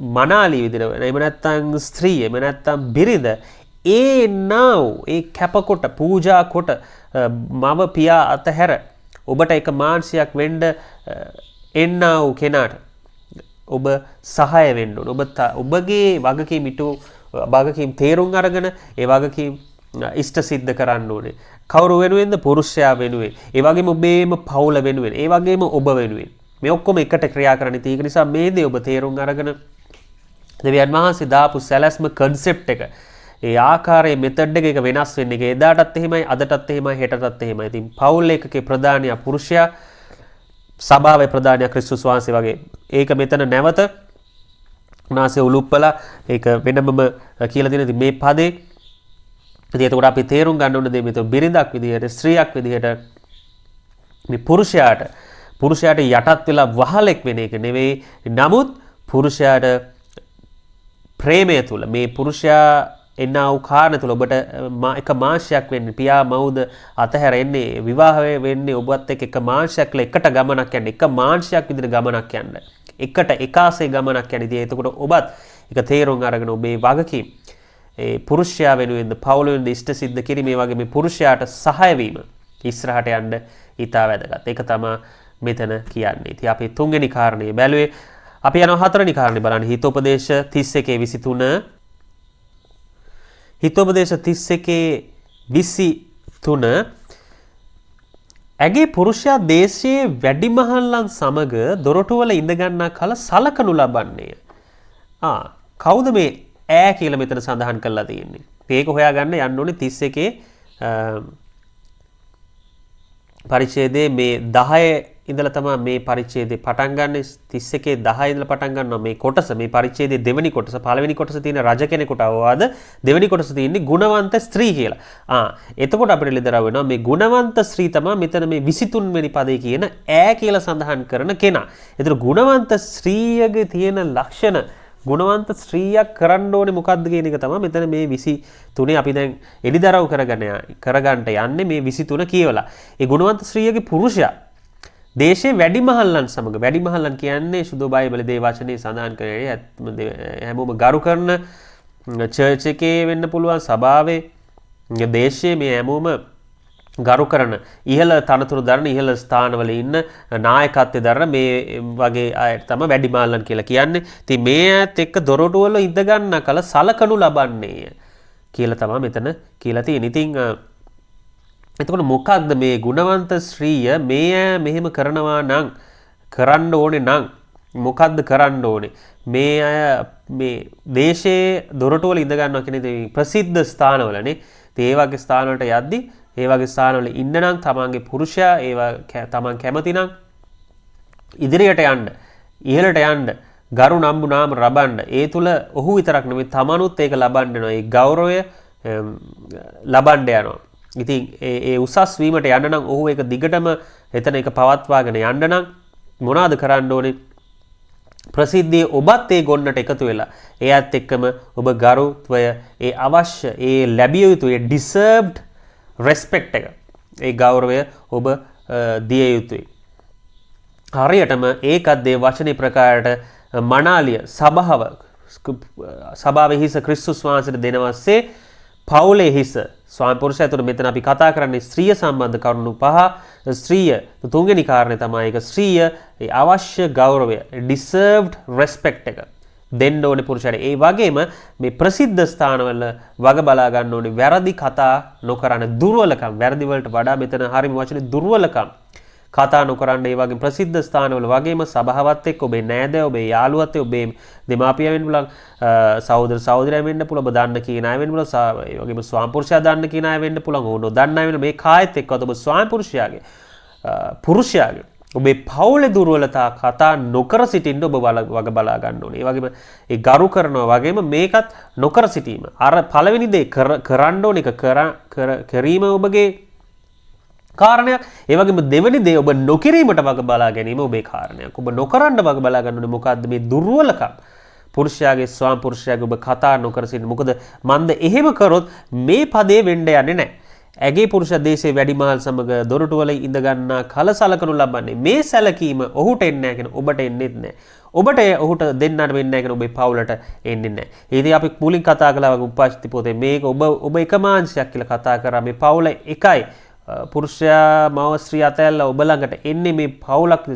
මනාලි විදිහට එහෙම නැත්නම් ස්ත්‍රී එහෙම නැත්නම් බිරිඳ ඒ කැපකොට පූජා කොට මව පියා අතහැර ඔබට එක මාංශයක් වෙන්න එන්නා වූ කෙනාට ඔබ සහාය වෙන්න ඕන. ඔබගේ වගකීම් තේරුම් අරගෙන ඒ වගකීම් ඉෂ්ට සිද්ධ කරන්න ඕනේ. කවුරු වෙනුවෙන්ද? පුරුෂයා වෙනුවෙන්. ඒ වගේම ඔබේම පවුල වෙනුවෙන්. ඒ වගේම ඔබ වෙනුවෙන්. මේ ඔක්කොම එකට ක්‍රියා කරන්න තියෙන නිසා මේ දේ ඔබ තේරුම් අරගෙන දෙවියන් වහන්සේ දාපු සැලැස්ම කන්සෙප්ට් එක ඒ ආකාරයේ මෙතඩ් එක වෙනස් වෙන්නේ. ඒක එදාටත් එහෙමයි, අදටත් එහෙමයි, හෙටටත් එහෙමයි. ඉතින් පවුල් එකකේ ප්‍රධානියා පුරුෂයා, සභාවේ ප්‍රධානියා ක්‍රිස්තුස් වහන්සේ වගේ. ඒක මෙතන නැවත උනාසේ උලුප්පලා ඒක වෙනමම කියලා තියෙන. ඉතින් මේ පදේ ඉතින් එතකොට අපි තේරුම් ගන්න ඕන දේ මෙතන බිරිඳක් විදිහට, ස්ත්‍රියක් විදිහට මේ පුරුෂයාට යටත් වෙලා වහලෙක් වෙන එක නෙවෙයි. නමුත් පුරුෂයාට ප්‍රේමය තුල මේ පුරුෂයා එන්නා වූ කාරණ තුළ ඔබට එක මාංශයක් වෙන්නේ. පියා මව්ද අතහැර එන්නේ විවාහ වෙන්නේ ඔබත් එක්ක එක මාංශයක් එකට ගමනක් යන්න. එක මාංශයක් විදිහට ගමනක් යන්න. එකට එකාසේ ගමනක් යන්න. ඉතින් එතකොට ඔබත් එක තේරුම් අරගෙන ඔබේ වගකීම් ඒ පුරුෂයා වෙනුවෙන්ද පවුල වෙනුවෙන්ද ඉෂ්ට සිද්ධ කිරීම වගේ මේ පුරුෂයාට සහාය වීම ඉස්සරහට යන්න ඉතා වැදගත්. ඒක තමයි මෙතන කියන්නේ. ඉතින් අපි තුන්වෙනි කාරණේ බැලුවේ. අපි යනවා හතරවෙනි කාරණේ බලන්න. හිතෝපදේශ 31:23 හිතෝපදේශ 31:23 ඇගේ පුරුෂයා දේශයේ වැඩිමහල්ලන් සමග දොරටුවල ඉඳගන්නා කල සලකනු ලබන්නේ. කවුද මේ ඈ කියලා මෙතන සඳහන් කරලා තියෙන්නේ? මේක හොයාගන්න යන්න ඕනේ 31 පරිච්ඡේදයේ මේ 10 ඉඳලා තමයි මේ පරිච්ඡේදේ පටන් ගන්න. 31:10 ඉඳලා පටන් ගන්නවා මේ කොටස. මේ පරිච්ඡේදයේ දෙවෙනි කොටස. පළවෙනි කොටස තියෙන රජ කෙනෙකුට අවවාද. දෙවෙනි කොටස තියෙන්නේ ගුණවන්ත ස්ත්‍රී කියලා. එතකොට අපිට ලියදරව වෙනවා මේ ගුණවන්ත ස්ත්‍රී තමයි මෙතන මේ 23 වෙනි පදේ කියන ඈ කියලා සඳහන් කරන කෙනා. ඒතර ගුණවන්ත ස්ත්‍රියගේ තියෙන ලක්ෂණ ගුණවන්ත ස්ත්‍රියක් කරන්න ඕනේ මොකක්ද කියන එක තමයි මෙතන මේ 23 අපි දැන් එලිදරව් කරගන්නට යන්නේ මේ 23 කියවලා. ඒ ගුණවන්ත ස්ත්‍රියගේ පුරුෂයා දේශේ වැඩිමහල්ලන් සමග වැඩිමහල්ලන් කියන්නේ සුදු බයිබලයේ දේ වචනේ සඳහන් කරේ හැමෝම ගරු කරන චර්ච් එකේ වෙන්න පුළුවන් සභාවේ දේශයේ මේ හැමෝම ගරු කරන ඉහළ තනතුරු දරන ඉහළ ස්ථානවල ඉන්න නායකත්වයේ දරන මේ වගේ අය තමයි වැඩිමහල්ලන් කියලා කියන්නේ. ඉතින් මේ ඇත් එක්ක දොරටුවල ඉඳ ගන්න කල සලකනු ලබන්නේ කියලා තමයි මෙතන කියලා තියෙන්නේ. ඉතින් එතකොට මොකක්ද මේ ගුණවන්ත ස්ත්‍රිය මේ මෙහෙම කරනවා නම් කරන්න ඕනේ නම් මොකක්ද කරන්න ඕනේ? මේ අය මේ දේශයේ දොරටුවල ඉඳ ගන්නවා කියන්නේ ප්‍රසිද්ධ ස්ථානවලනේ. ඒ වගේ ස්ථානවලට යද්දි ඒ වගේ ස්ථානවල ඉන්න නම් තමන්ගේ පුරුෂයා ඒවා තමන් කැමති නම් ඉදිරියට යන්න ඉහළට යන්න ගරු නම්බු නාම රබන්න ඒ තුල ඔහු විතරක් නෙමෙයි තමනුත් ඒක ලබන්න යනවා. ඒ ගෞරවය ලබන්න යනවා. ඉතින් ඒ උසස් වීමට යන්න නම් ඔහු ඒක දිගටම එතන ඒක පවත්වාගෙන යන්න නම් මොනවාද කරන්න ඕනේ? ප්‍රසිද්ධිය ඔබත් ඒ ගොන්නට එකතු වෙලා එයත් එක්කම ඔබ ගරුත්වය ඒ අවශ්‍ය ඒ ලැබිය යුතු ඒ ඩිසර්ව්ඩ් රෙස්පෙක්ට් එක ඒ ගෞරවය ඔබ දිය යුතුයි. හරියටම ඒකත් දේ වචනේ ප්‍රකාරයට මනාලිය සභාවේ හිස ක්‍රිස්තුස් වහන්සේට දෙනවස්සේ පවුලේ හිස ස්වාමි පුරුෂයා. තුන මෙතන අපි කතා කරන්නේ ස්ත්‍රිය සම්බන්ධ කරුණු 5. ස්ත්‍රිය තුන්වෙනි කාරණේ තමයි ඒක ස්ත්‍රිය ඒ අවශ්‍ය ගෞරවය ඩිසර්ව්ඩ් රෙස්පෙක්ට් එක දෙන්න ඕනේ පුරුෂයාට. ඒ වගේම මේ ප්‍රසිද්ධ ස්ථානවල වග බලා ගන්න ඕනේ වැරදි කතා නොකරන දුර්වලකම්. වැරදි වලට වඩා මෙතන හරිම වචනේ දුර්වලකම් කතා නොකරන්න ඒ වගේ ප්‍රසිද්ධ ස්ථානවල වගේම සභාවත් එක්ක ඔබේ නෑදෑයෝ ඔබේ යාළුවත් එක්ක ඔබේ දෙමාපියන් වෙන්න පුළුවන් සහෝදර සහෝදරයන් වෙන්න පුළුවන් ඔබ දන්න කියන අය වෙන්න පුළුවන් ඒ වගේම ස්වාම පුරුෂයා දන්න කියන අය වෙන්න පුළුවන් ඕන නොදන්න අය වෙන්න මේ කායත් එක්කවත් ඔබ ස්වාම පුරුෂයාගේ පුරුෂයාගේ ඔබේ පවුලේ දුර්වලතා කතා නොකර සිටින්න ඔබ වග බලා ගන්න ඕනේ. ඒ වගේම ඒ ගරු කරනවා වගේම මේකත් නොකර සිටීම. අර පළවෙනි දේ කරන්න ඕන එක කිරීම ඔබගේ කාරණයක්. ඒ වගේම දෙවෙනි දේ ඔබ නොකිරීමට වග බලා ගැනීම ඔබේ කාරණයක්. ඔබ නොකරන්න වග බලා ගන්න ඕනේ මොකද්ද මේ දුර්වලකම්. පුරුෂයාගේ ස්වාම පුරුෂයාගේ ඔබ කතා නොකර සිටින්න. මොකද මන්ද එහෙම කරොත් මේ පදේ වෙන්න යන්නේ නැහැ. ඇගේ පුරුෂ දේශයේ වැඩිමහල් සමග දොරටුවල ඉඳ ගන්නා කල සලකනු ලබන්නේ මේ සැලකීම ඔහුට එන්නේ නැහැ කියන ඔබට එන්නේත් නැහැ. ඔබට ඔහුට දෙන්නට වෙන්නේ නැහැ කියන ඔබේ පවුලට එන්නේ නැහැ. ඉතින් අපි මුලින් කතා කළා වගේ උපස්ථිත පොතේ මේක ඔබ එකමාංශයක් කියලා කතා කරා මේ පවුල එකයි. පුරුෂයා මව ස්ත්‍රී අතැල්ලා ඔබ ළඟට එන්නේ මේ පවුලක්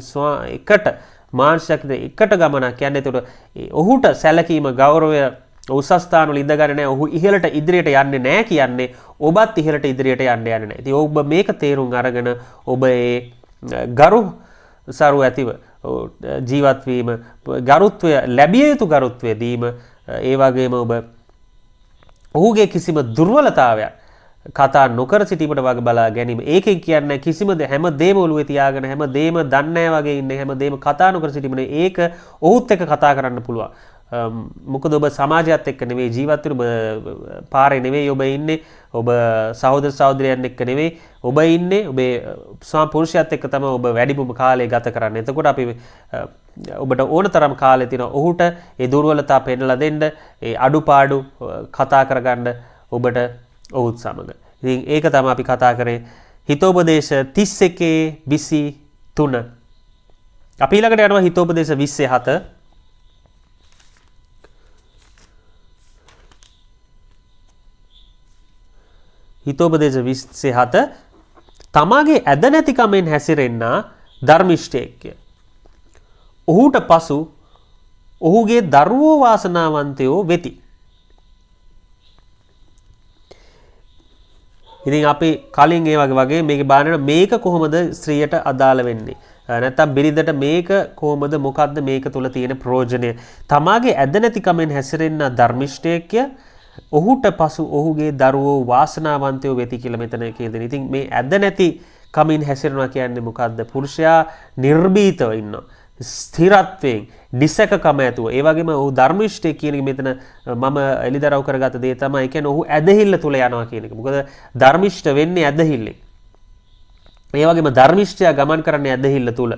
එකට මාංශයක් එකට ගමනක් කියන්නේ. ඒකට ඔහුට සැලකීම ගෞරවය උසස් ස්ථානවල ඉඳගන්නේ නැහැ. ඔහු ඉහළට ඉදිරියට යන්නේ නැහැ කියන්නේ ඔබත් ඉහළට ඉදිරියට යන්න යන්නේ නැහැ. ඉතින් ඔබ මේක තේරුම් අරගෙන ඔබ ඒ ගරු සරු ඇතිව ජීවත් වීම ගරුත්වය ලැබිය යුතු ගරුත්වය දීම ඒ වගේම ඔබ ඔහුගේ කිසිම දුර්වලතාවයක් කතා නොකර සිටීමට වග බලා ගැනීම. ඒකෙන් කියන්නේ කිසිම හැම දෙම ඔළුවේ තියාගෙන හැම දෙම දන්නේ නැහැ වගේ ඉන්නේ හැම දෙම කතා නොකර සිටීම නේ. ඒක ඔහුත් එක්ක කතා කරන්න පුළුවන්. මොකද ඔබ සමාජයත් එක්ක නෙවෙයි ජීවත් වෙන ඔබ පාරේ නෙවෙයි ඔබ ඉන්නේ ඔබ සහෝදර සහෝදරයන් එක්ක නෙවෙයි ඔබ ඉන්නේ ඔබේ ස්වාම පුරුෂයාත් එක්ක තමයි ඔබ වැඩිපුර කාලය ගත කරන්නේ. එතකොට අපි ඔබට ඕන තරම් කාලය තියෙනවා ඔහුට ඒ දුර්වලතා පෙන්නලා දෙන්න ඒ අඩුපාඩු කතා කරගන්න ඔබට ඔහුත් සමග. ඉතින් ඒක තමයි අපි කතා කරේ හිතෝපදේශ 31:23. අපි ඊළඟට යනවා හිතෝපදේශ 27. හිතෝපදේශ 27 තමාගේ ඇද නැතිකමෙන් හැසිරෙන්න ධර්මිෂ්ඨයෙක්ය. ඔහුට පසු ඔහුගේ දරුවෝ වාසනාවන්තයෝ වෙති. ඉතින් අපි කලින් ඒ වගේ මේක බලන්න මේක කොහොමද ස්ත්‍රියට අදාළ වෙන්නේ? නැත්තම් බිරිඳට මේක කොහොමද මොකද්ද මේක තුල තියෙන ප්‍රයෝජනය? තමාගේ ඇද නැතිකමෙන් හැසිරෙන්න ධර්මිෂ්ඨයෙක්ය. ඔහුට පසු ඔහුගේ දරුවෝ වාසනාවන්තයෝ වෙති කියලා මෙතන කියදෙන. ඉතින් මේ ඇද නැති කමින් හැසිරෙනවා කියන්නේ මොකද්ද? පුරුෂයා නිර්භීතව ඉන්නවා. ස්ථිරත්වයෙන් නිසකකම ඇතුව. ඒ වගේම ඔහු ධර්මිෂ්ඨයෙක් කියන එක මෙතන මම එලිදරව් කරගත්ත දේ තමයි. කියන්නේ ඔහු ඇදහිල්ල තුල යනවා කියන එක. මොකද ධර්මිෂ්ඨ වෙන්නේ ඇදහිල්ලෙන්. ඒ වගේම ධර්මිෂ්ඨයා ගමන් කරන්නේ ඇදහිල්ල තුල.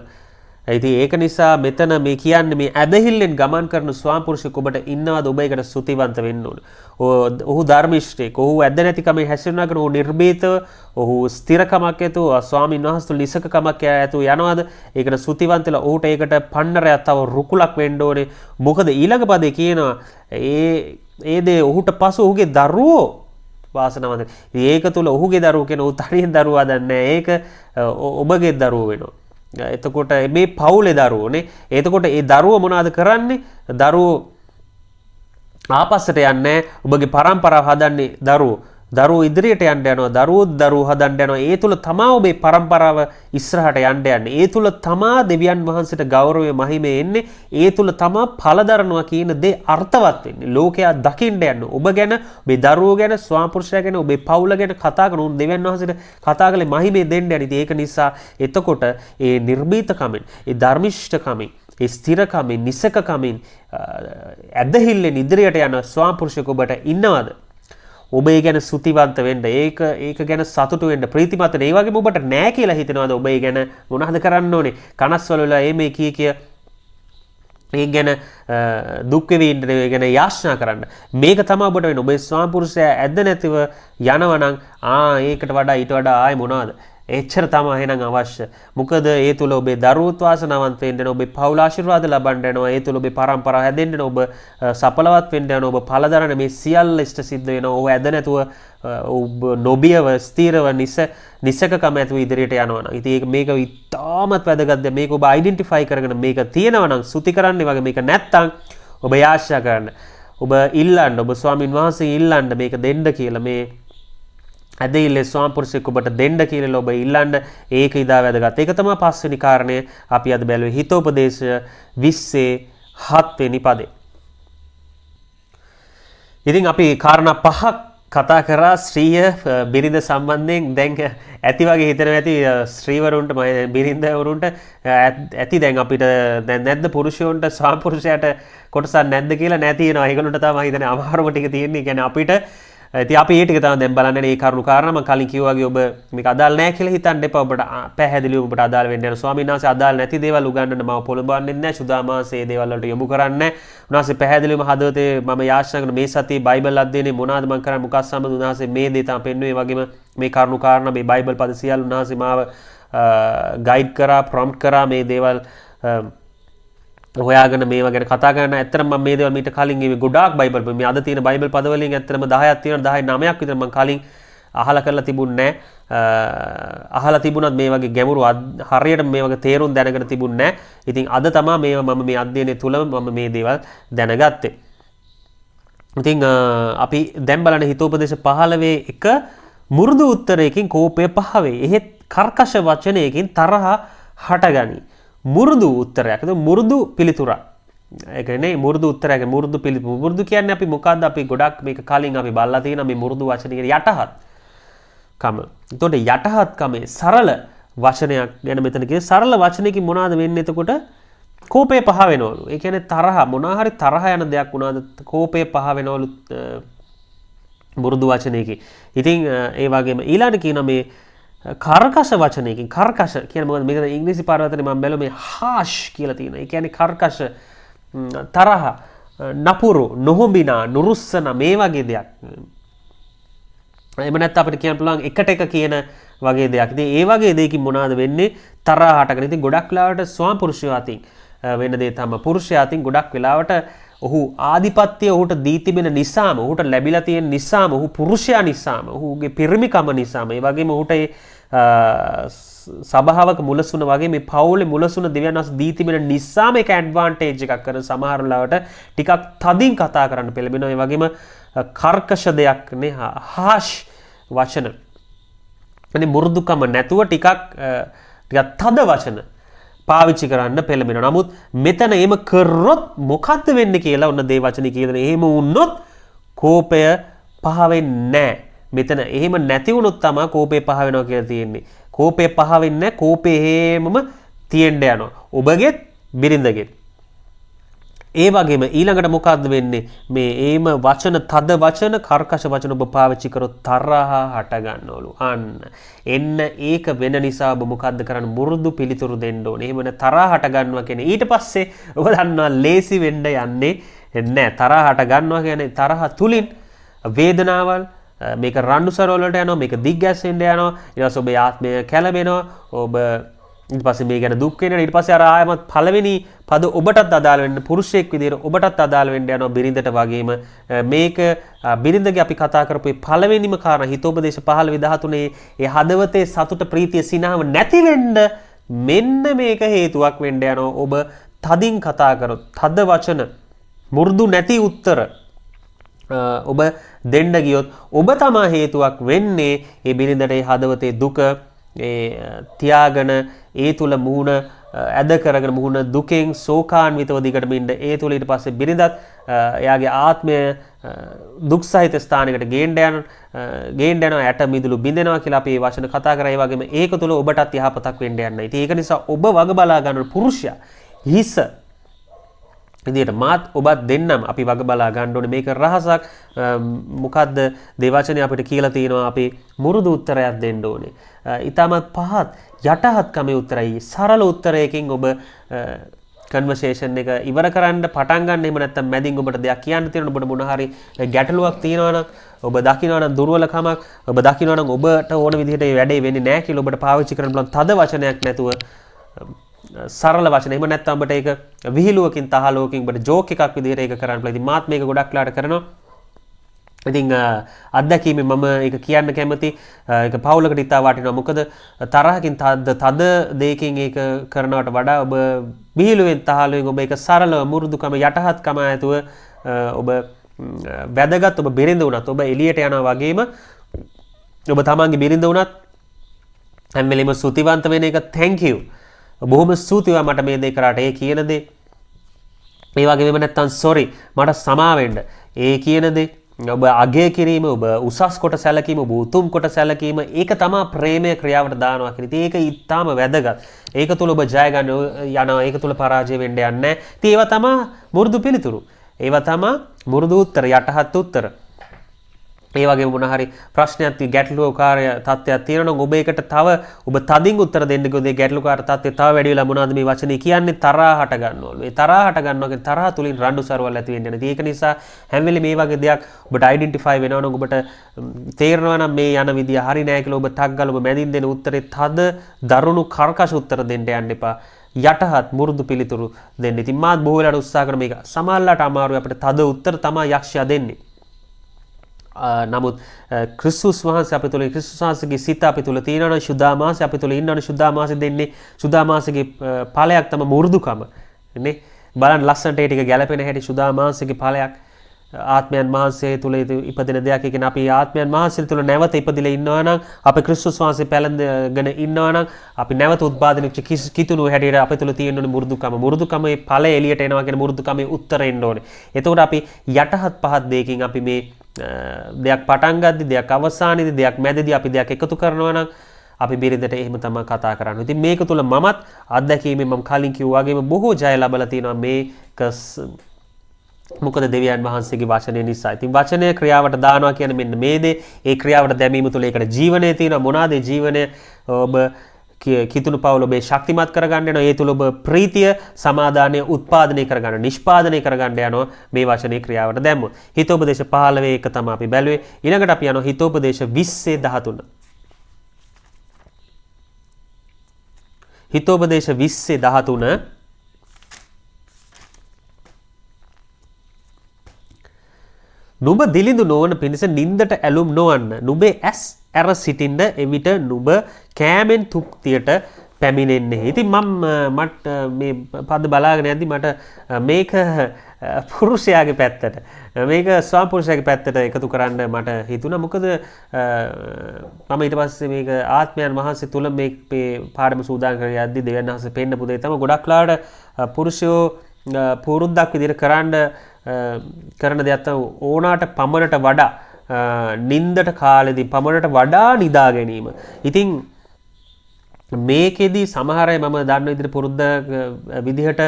ඉතින් ඒක නිසා මෙතන මේ කියන්නේ මේ ඇදහිල්ලෙන් ගමන් කරන ස්වාම පුරුෂයෙක් ඔබට ඉන්නවද? ඔබ ඒකට ස්තුතිවන්ත වෙන්න ඕන. ඔහු ධර්මිෂ්ඨයෙක්. ඔහු ඇද නැතිකමේ හැසිරෙනවා කියන ඔහු නිර්භීතව ඔහු ස්ථිරකමක් ඇතුව ස්වාමීන් වහන්සේ නිසකකමක් ඇතුව යනවද? ඒකට ස්තුතිවන්ත වෙලා ඔහුට ඒකට පන්නරයක් තව රුකුලක් වෙන්න ඕනේ. මොකද ඊළඟ පදේ කියනවා ඒ දේ ඔහුට පසු ඔහුගේ දරුවෝ වාසනාවන්ත. ඒක තුල ඔහුගේ දරුවෝ කියන ඔහු තනියෙන් දරුවා දන්නේ. ඒක ඔබගේ දරුවෝ වෙනවා. එතකොට මේ පවුලේ දරුවෝනේ. එතකොට ඒ දරුවෝ මොනවද කරන්නේ? දරුවෝ ආපස්සට යන්නේ ඔබගේ පරම්පරාව හදන්නේ දරුවෝ. දරුවෝ ඉදිරියට යන්න යනවා. දරුවෝ හදන්න යනවා. ඒ තුල තමා ඔබේ පරම්පරාව ඉස්සරහට යන්න යන්නේ. ඒ තුල තමා දෙවියන් වහන්සේට ගෞරවය මහිමේ එන්නේ. ඒ තුල තමා පළදරනවා කියන දේ අර්ථවත් වෙන්නේ. ලෝකයා දකින්න යන්නේ. ඔබ ගැන, ඔබේ දරුවෝ ගැන, ස්වාම පුරුෂයා ගැන, ඔබේ පවුල ගැන කතා කරන උන් දෙවියන් වහන්සේට කතා කළේ මහිමේ දෙන්න යන්නේ. ඒක නිසා එතකොට ඒ නිර්භීතකමෙන්, ඒ ධර්මිෂ්ඨකමෙන්, ඒ ස්ථිරකමෙන්, නිසකකමෙන් ඇදහිල්ලෙන් ඉදිරියට යන ස්වාම පුරුෂයෙක් ඔබට ඉන්නවද? ඔබ ඒ ගැන ස්තුතිවන්ත වෙන්න, ඒක ගැන සතුටු වෙන්න, ප්‍රීතිමත් වෙන්න. ඒ වගේම ඔබට නෑ කියලා හිතනවාද? ඔබ ඒ ගැන මොනවද කරන්න ඕනේ? කනස්වල වෙලා මේ කිය ඒ ගැන දුක් වෙවි ඉන්න නෙවෙයි, ගැන යාඥා කරන්න. මේක තමයි ඔබට වෙන්නේ. ඔබේ ස්වාම පුරුෂයා ඇද්ද නැතිව යනවා නම් ඒකට වඩා ඊට වඩා ආයි මොනවද? එච්චර තමයි එහෙනම් අවශ්‍ය. මොකද ඒ තුල ඔබේ දරුවෝත් වාසනාවන්ත වෙන්න යනවා, ඔබේ පවුල ආශිර්වාද ලබන්න යනවා, ඒ තුල ඔබේ පරම්පරාව හැදෙන්න යනවා, ඔබ සඵලවත් වෙන්න යනවා, ඔබ පළදරන මේ සියල්ල ඉෂ්ට සිද්ධ වෙනවා. ඔබ ඇද නැතුව ඔබ නොබියව ස්ථිරව නිසකකම ඇතුව ඉදිරියට යනවා නම්. ඉතින් මේක ඉතාමත් වැදගත්. මේක ඔබ අයිඩෙන්ටිෆයි කරගෙන මේක තියෙනවා නම් ස්තුති කරන්න. වගේ මේක නැත්තම් ඔබ යාඥා කරන්න. ඔබ ඉල්ලන්න, ඔබ ස්වාමින් වහන්සේ ඉල්ලන්න මේක දෙන්න කියලා. මේ ඇදහිල්ලේ ස්වාමිපුරුෂයෙක් ඔබට දෙන්න කියලා ඔබ ඉල්ලන්න ඒක ඉදා වැදගත්. ඒක තමයි පස්වෙනි කාරණය අපි අද බැලුවේ හිතෝපදේශ 20 වෙනි පදේ. ඉතින් අපි කාරණා පහක් කතා කරා ස්ත්‍රිය බිරිඳ සම්බන්ධයෙන්. දැන් ඇති වගේ හිතනවා ඇති ස්ත්‍රීවරුන්ට බිරිඳවරුන්ට ඇති දැන් අපිට දැන් නැද්ද පුරුෂයන්ට ස්වාමිපුරුෂයාට කොටසක් නැද්ද කියලා නැතිනවා. ඒගොල්ලන්ට තමයි හිතන්නේ අමාරුම ටික තියෙන්නේ. කියන්නේ අපිට ඉතින් අපි ඒ ටික තමයි දැන් බලන්නේ. මේ කරුණු කාරණා මම කලින් කිව්වා වගේ ඔබ මේක අදාළ නැහැ කියලා හිතන්න එපා. ඔබට පැහැදිලිව ඔබට අදාළ වෙන්න යන ස්වාමීන් වහන්සේ අදාළ නැති දේවල් උගන්වන්න මම පොළඹවන්නේ නැහැ. සුදාමාසේ ඒ දේවල් වලට යොමු කරන්නේ නැහැ. උන්වහන්සේ පැහැදිලිවම හදවතේ මම යාචනා කරන මේ සතියේ බයිබල් අධ්‍යයනයේ මොනවාද මම කරන්නේ මොකක් සම්බන්ධ උන්වහන්සේ මේ දේ තමයි පෙන්වුවේ. වගේම මේ කරුණු කාරණා මේ බයිබල් පද සියල්ල උන්වහන්සේ මාව ගයිඩ් කරා ප්‍රොම්ප්ට් කරා මේ දේවල් හොයාගෙන මේවා ගැන කතා කරන. ඇත්තටම මම මේ දේවල් මීට කලින් ඉවේ ගොඩාක් බයිබල් මේ අද තියෙන බයිබල් පද වලින් ඇත්තටම 10ක් තියෙනවා 9ක් විතර මම කලින් අහලා කරලා තිබුණේ නැහැ. අහලා තිබුණත් මේ වගේ ගැඹුරු හරියට මේ වගේ තේරුම් දැනගෙන තිබුණේ නැහැ. ඉතින් අද තමයි මේවා මම මේ අධ්‍යයනය තුලම මම මේ දේවල් දැනගත්තේ. ඉතින් අපි දැන් බලන්න හිතෝපදේශ 15 එක මුරුදු උත්තරයකින් කෝපය පහ වේ. එහෙත් කර්කශ වචනයකින් තරහ හටගනී. මුරුදු උත්තරයක්. මුරුදු පිළිතුරක්. ඒ කියන්නේ මුරුදු උත්තරයක් මුරුදු පිළිතුර. මුරුදු කියන්නේ අපි මොකද්ද අපි ගොඩක් මේක කලින් අපි බලලා තියෙනවා මේ මුරුදු වචන කියන්නේ යටහත් කම. එතකොට යටහත් කමේ සරල වචනයක් ගැන මෙතන කියන්නේ සරල වචනයකින් මොනවද වෙන්නේ එතකොට කෝපය පහ වෙනවලු. ඒ කියන්නේ තරහ මොනවා හරි තරහ යන දෙයක් වුණාද කෝපය පහ වෙනවලු මුරුදු වචනයකින්. ඉතින් ඒ වගේම ඊළඟට කියනවා මේ කර්කශ වචනයකින් කර්කශ කියන්නේ මොකද මේක ඉංග්‍රීසි පාරවතනේ මම බැලුවා මේ harsh කියලා තියෙනවා. ඒ කියන්නේ කර්කශ තරහ නපුරු නොහොඹිනා නුරුස්සන මේ වගේ දෙයක්. එහෙම නැත්නම් අපිට කියන්න පුළුවන් එකට එක කියන වගේ දෙයක්. ඉතින් ඒ වගේ දෙයකින් මොනවාද වෙන්නේ තරහ හටගෙන. ඉතින් ගොඩක් වෙලාවට ස්වාම පුරුෂයා අතින් වෙන දේ තමයි පුරුෂයා අතින් ගොඩක් වෙලාවට ඔහු ආධිපත්‍ය ඔහුට දී තිබෙන නිසාම ඔහුට ලැබිලා තියෙන නිසාම ඔහු පුරුෂයා නිසාම ඔහුගේ පිරිමිකම නිසාම ඒ වගේම ඔහුට සභාවක මුලසුන වගේ මේ පවුලේ මුලසුන දෙවියන් වහන්සේ දී තිබෙන නිසාම ඒක ඇඩ්වාන්ටේජ් එකක් කරන සමහර වෙලාවට ටිකක් තදින් කතා කරන්න පෙළඹෙනවා. ඒ වගේම කර්කශ දෙයක් නේ harsh වචන. අනේ මුරුදුකම නැතුව ටිකක් තද වචන පාවිච්චි කරන්න පෙළඹෙනවා. නමුත් මෙතන එහෙම කරොත් මොකද්ද වෙන්නේ කියලා ඔන්න දේ වචනේ කියනවා. එහෙම වුණොත් කෝපය පහ වෙන්නේ නැහැ. මෙතන එහෙම නැති වුණොත් තමයි කෝපය පහ වෙනවා කියලා තියෙන්නේ. කෝපය පහ වෙන්නේ නැහැ. කෝපය හැමම තියෙන්න යනවා. ඔබගෙත් බිරිඳගෙත්. ඒ වගේම ඊළඟට මොකද්ද වෙන්නේ? මේ එහෙම වචන තද වචන කර්කශ වචන ඔබ පාවිච්චි කරොත් තරහ හට ගන්නවලු. අන්න එන්න ඒක වෙන නිසා ඔබ මොකද්ද කරන්නේ? මුරුදු පිළිතුරු දෙන්න ඕනේ. එහෙම නැත්නම් තරහ හට ගන්නවා කියන්නේ ඊට පස්සේ ඔබ දන්නවා ලේසි වෙන්න යන්නේ නැහැ. තරහ හට ගන්නවා කියන්නේ තරහ තුලින් වේදනාවල් මේක රණ්ඩුසර වලට යනවා, මේක දිග්ගැස්සෙන්න යනවා. ඊට පස්සේ ඔබේ ආත්මය කැළඹෙනවා. ඔබ ඊට පස්සේ මේ ගැන දුක් වෙනවා. ඊට පස්සේ අර ආයමත් පළවෙනි පද ඔබටත් අදාළ වෙන්න පුරුෂයෙක් විදිහට ඔබටත් අදාළ වෙන්න යනවා බිරිඳට වගේම. මේක බිරිඳගේ අපි කතා කරපු පළවෙනිම කාරණා හිතෝපදේශ 15:13 ඒ හදවතේ සතුට ප්‍රීතිය සිනාව නැති වෙන්න මෙන්න මේක හේතුවක් වෙන්න යනවා. ඔබ තදින් කතා කරොත් තද වචන මු르දු නැති උත්තර ඔබ දෙන්න ගියොත් ඔබ තමයි හේතුවක් වෙන්නේ ඒ බිරිඳට ඒ හදවතේ දුක තියාගෙන ඒ තුල මුහුණ ඇද කරගෙන මුහුණ දුකෙන් ශෝකාන්විතව දිගටම ඉන්න. ඒ තුල ඊට පස්සේ බිරිඳත් එයාගේ ආත්මය දුක් සහිත ස්ථානයකට ගේන්න යනවා යට මිදුළු බින්දෙනවා කියලා අපි මේ වචන කතා කරා. ඒ වගේම ඒක තුල ඔබටත් යහපතක් වෙන්න යනවා. ඉතින් ඒක නිසා ඔබ වග බලා ගන්න පුරුෂයා හිස විදියට මාත් ඔබත් දෙන්නම අපි වග බලා ගන්න ඕනේ. මේක රහසක් මොකද්ද දේවචනේ අපිට කියලා තියෙනවා අපි මුරුදු උත්තරයක් දෙන්න ඕනේ. ඊටමත් පහත් යටහත්කමේ උත්තරයි සරල උත්තරයකින් ඔබ කන්වර්සේෂන් එක ඉවර කරන්න පටන් ගන්න. එහෙම නැත්නම් මැදින් ඔබට දෙයක් කියන්න තියෙනවා, ඔබට මොන හරි ගැටලුවක් තියෙනවා නම් ඔබ දකිනවා නම් දුර්වලකමක් ඔබ දකිනවා නම් ඔබට ඕන විදිහට මේ වැඩේ වෙන්නේ නැහැ කියලා ඔබට පාවිච්චි කරන්න පුළුවන් තද වචනයක් නැතුව සරල වචන. එහෙම නැත්නම් ඔබට ඒක විහිළුවකින් තහලුවකින් ඔබට ජෝක් එකක් විදිහට ඒක කරන්න පුළුවන්. ඉතින් මාත් මේක ගොඩක් වෙලාට කරනවා. ඉතින් අත්දැකීමෙන් මම ඒක කියන්න කැමති. ඒක පවුලකට ඉතා වටිනවා. මොකද තරහකින් තද දෙයකින් ඒක කරනවට වඩා ඔබ විහිළුවෙන් තහලුවෙන් ඔබ ඒක සරලව මුරුදුකම යටහත්කම ඇතුව ඔබ වැදගත් ඔබ බිරිඳ වුණත් ඔබ එළියට යනවා වගේම ඔබ තමන්ගේ බිරිඳ වුණත් හැම වෙලෙම ස්තුතිවන්ත වෙන එක thank you. බොහොම ස්තුතියි මට මේ දේ කරාට ඒ කියන දේ. ඒ වගේම නැත්තම් sorry මට සමා වෙන්න. ඒ කියන දේ ඔබ අගය කිරීම ඔබ උසස් කොට සැලකීම ඔබ උතුම් කොට සැලකීම ඒක තමයි ප්‍රේමයේ ක්‍රියාවට දානවා කියන ඉතින් ඒක ඊටාම වැදගත්. ඒක තුල ඔබ ජය ගන්න යනවා. ඒක තුල පරාජය වෙන්න යන්නේ නැහැ. ඉතින් ඒවා තමයි මුරුදු පිළිතුරු. ඒවා තමයි මුරුදු උත්තර යටහත් උත්තර. ඒ වගේම මොන හරි ප්‍රශ්නයක් ගැටලුවකාරී තත්ත්වයක් තියෙනවා නම් ඔබ ඒකට තව ඔබ තදින් උත්තර දෙන්න ගියොත් ඒ ගැටලුවකාරී තත්ත්වය තව වැඩි වෙලා මොනවද මේ වචනේ කියන්නේ තරහ හට ගන්නවලු. ඒ තරහ හට ගන්නවා කියන්නේ තරහ තුලින් රණ්ඩු සරුවල් ඇති වෙන්නේ නැහැ. ඒක නිසා හැම වෙලේ මේ වගේ දෙයක් ඔබට අයිඩෙන්ටිෆයි වෙනවා නම් ඔබට තේරෙනවා නම් මේ යන විදිය හරි නෑ කියලා ඔබ ටක් ගාලා ඔබ මැදින් දෙන උත්තරේ තද දරුණු කර්කශ උත්තර දෙන්න යන්න එපා. යටහත් මුරුදු පිළිතුරු දෙන්න. ඉතින් මාත් බොහෝ වෙලාවට උත්සාහ කරන මේක සමහරලාට අමාරුයි අපිට තද උත්තර තමයි යක්ෂයා දෙන්නේ. නමුත් ක්‍රිස්තුස් වහන්සේ අපේ තුල ක්‍රිස්තුස් වහන්සේගේ සිත අපේ තුල තියෙනවා. සුදාමාස අපේ තුල ඉන්නවනේ. සුදාමාස දෙන්නේ සුදාමාසගේ ඵලයක් තමයි මුරුදුකම නේ. බලන්න ලස්සනට ඒ ටික ගැලපෙන හැටි සුදාමාසගේ ඵලයක්. ආත්මයන් වහන්සේ තුල ඉපදෙන දෙයක්. ඒ කියන්නේ අපි ආත්මයන් වහන්සේ තුල නැවත ඉපදිලා ඉන්නවා නම් අපි ක්‍රිස්තුස් වහන්සේ පැලඳගෙන ඉන්නවා නම් අපි නැවත උත්පාදනය වෙච්ච කිතුණු හැටියට අපේ තුල තියෙන මුරුදුකම. මුරුදුකමේ ඵලය එළියට එනවා කියන මුරුදුකමේ උත්තර එන්න ඕනේ. එතකොට අපි යටහත් පහත් දෙයකින් අපි මේ දෙයක් පටන් ගද්දි දෙයක් අවසානයේදී දෙයක් මැදදී අපි දෙයක් එකතු කරනවා නම් අපි බිරිඳට එහෙම තමයි කතා කරන්නේ. ඉතින් මේක තුල මමත් අත්දැකීමෙන් මම කලින් කිව්වා වගේම බොහෝ ජය ලැබලා තිනවා මේක මොකද දෙවියන් වහන්සේගේ වචනය නිසා. ඉතින් වචනය ක්‍රියාවට දානවා කියන්නේ මෙන්න මේ දේ. ඒ ක්‍රියාවට දැමීම තුළ ඒකට ජීවනය තියෙනවා. මොනවාද ඒ ජීවනය? ඔබ කිතුණු පවුල ඔබේ ශක්තිමත් කරගන්න යනවා. ඒ තුළ ඔබ ප්‍රීතිය, සමාදානය උත්පාදනය කරගන්න, නිෂ්පාදනය කරගන්න යනවා මේ වචනේ ක්‍රියාවට දැම්මොත්. හිතෝපදේශ 15 එක තමයි අපි බැලුවේ. ඊළඟට අපි යනවා හිතෝපදේශ 20:13. හිතෝපදේශ 20:13 නුඹ දිලිඳු නොවන පිණිස නින්දට ඇලුම් නොවන්න. නුඹේ ඇස් ඇර සිටින්න එවිට නුඹ කෑමෙන් තෘප්තියට පැමිණෙන්නේ. ඉතින් මට මේ පද බලාගෙන යද්දි මට මේක පුරුෂයාගේ පැත්තට මේක ස්වාම පුරුෂයාගේ පැත්තට එකතු කරන්න මට හිතුණා. මොකද මම ඊට පස්සේ මේක ආත්මයන් වහන්සේ තුල මේ පාඩම සූදානම් කර යද්දි දෙවියන් වහන්සේ පෙන්නපු දේ තමයි ගොඩක් ලාට පුරුෂයෝ පුරුද්දක් විදිහට කරන දෙයක් තමයි ඕනාට පමණට වඩා නින්දට කාලෙදී පමණට වඩා නිදා ගැනීම. ඉතින් මේකෙදි සමහර අය මම දන්න විදිහට පුරුද්ද විදිහට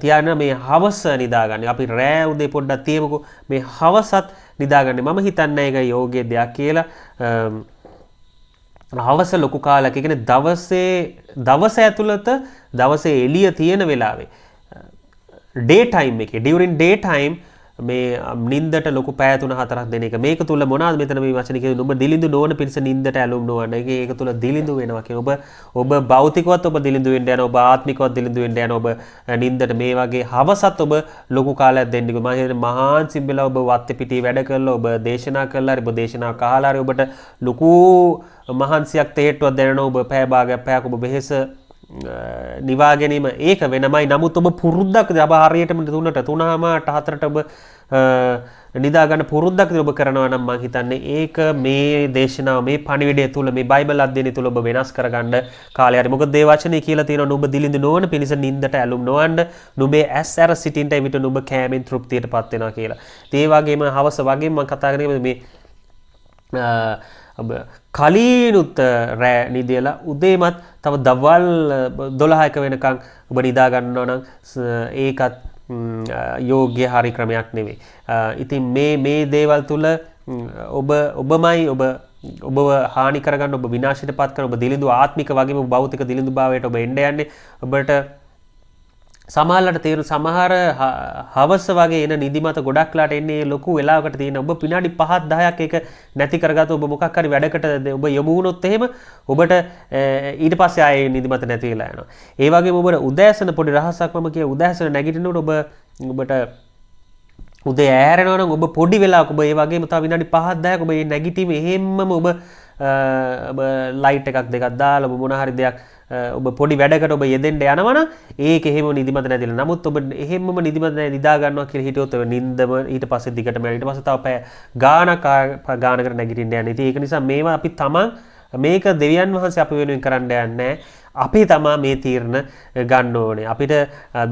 තියාගෙන මේ හවස නිදාගන්නේ. අපි රෑ උදේ පොඩ්ඩක් තියමුකෝ මේ හවසත් නිදාගන්නේ. මම හිතන්නේ ඒක යෝග්‍ය දෙයක් කියලා. හවස ලොකු කාලයක්. ඒ කියන්නේ දවස ඇතුළත දවසේ එළිය තියෙන වෙලාවේ ඩේ ටයිම් එකේ ඩියුරින් ඩේ ටයිම් මේ නින්දට ලොකු පැය 3-4ක් දෙන එක. මේක තුල මොනවාද මෙතන මේ වචනේ කියන්නේ? ඔබ දිලිඳු නොවන පිරිස නින්දට ඇලුම් නොවන. ඒක තුල දිලිඳු වෙනවා කියන්නේ ඔබ භෞතිකවත් ඔබ දිලිඳු වෙන්න යනවා. ඔබ ආත්මිකවත් දිලිඳු වෙන්න යනවා. ඔබ නින්දට මේ වගේ හවසත් ඔබ ලොකු කාලයක් දෙන්න. මම හිතන්නේ මහාන්සි වෙලා ඔබ වත්තේ පිටි වැඩ කරලා ඔබ දේශනා කළා හරි ඔබ දේශනා කහලා හරි ඔබට ලොකු මහන්සියක් තේට්ටුවක් දැනෙනවා. ඔබ පැය භාගයක් පැයක් ඔබ වෙහෙස නිවා ගැනීම ඒක වෙනමයි. නමුත් ඔබ පුරුද්දක් ඔබ හරියටම 3ට 3:00ට 4ට ඔබ නිදා ගන්න පුරුද්දක් ඔබ කරනවා නම් මම හිතන්නේ ඒක මේ දේශනාව මේ පණිවිඩය තුල මේ බයිබල් අධ්‍යයනය තුල ඔබ වෙනස් කරගන්න කාලය හරි. මොකද දේ වචනේ කියලා තියෙනවා නුඹ දිලිඳු නොවන පිණිස නින්දට ඇලුම් නොවන්න. නුඹේ ඇස් ඇර සිටින්න එවිට නුඹ කෑමෙන් තෘප්තියටපත් වෙනවා කියලා. ඒ වගේම හවස වගේම මම කතා කරන්නේ මේ කලිනුත් රෑ නිදලා උදේමත් තව දවල් 12ක වෙනකන් ඔබ නිදා ගන්නවා නම් ඒකත් යෝග්‍ය හරි ක්‍රමයක් නෙවෙයි. ඉතින් මේ දේවල් තුල ඔබමයි ඔබව හානි කරගන්න ඔබ විනාශයටපත් කරන ඔබ දිලිඳු ආත්මික වගේම භෞතික දිලිඳු භාවයට ඔබ එන්න යන්නේ. ඔබට සමහරලාට තේරු සමහර හවස වගේ එන නිදිමත ගොඩක් ලාට එන්නේ ලොකු වෙලාවකට තියෙන. ඔබ විනාඩි 5-10ක් ඒක නැති කරගත්ත ඔබ මොකක් හරි වැඩකට ඔබ යොමු වුණොත් එහෙම ඔබට ඊට පස්සේ ආයේ නිදිමත නැති වෙලා යනවා. ඒ වගේම ඔබට උදෑසන පොඩි රහසක් මම කිය උදෑසන නැගිටිනකොට ඔබට උදේ ඇහැරෙනවා නම් ඔබ පොඩි වෙලාවක ඔබ ඒ වගේම තව විනාඩි 5-10ක් ඔබ මේ නැගිටීම එහෙම්මම ඔබ ඔබ ලයිට් එකක් දෙකක් දාලා ඔබ මොන හරි දෙයක් ඔබ පොඩි වැඩකට ඔබ යෙදෙන්න යනවනම් ඒක එහෙම නිදිමත නැතිලා. නමුත් ඔබ එහෙමම නිදිමත නැති නිදා ගන්නවා කියලා හිතුවොත් ඔය නිින්දම ඊට පස්සේ දිගටම ඊට පස්සේ තව පැය ගානකට නැගිටින්න යන්නේ. ඉතින් ඒක නිසා මේවා අපි තමන් මේක දෙවියන් වහන්සේ අපි වෙනුවෙන් කරන්න යන්නේ අපි තමා මේ තීරණ ගන්න ඕනේ. අපිට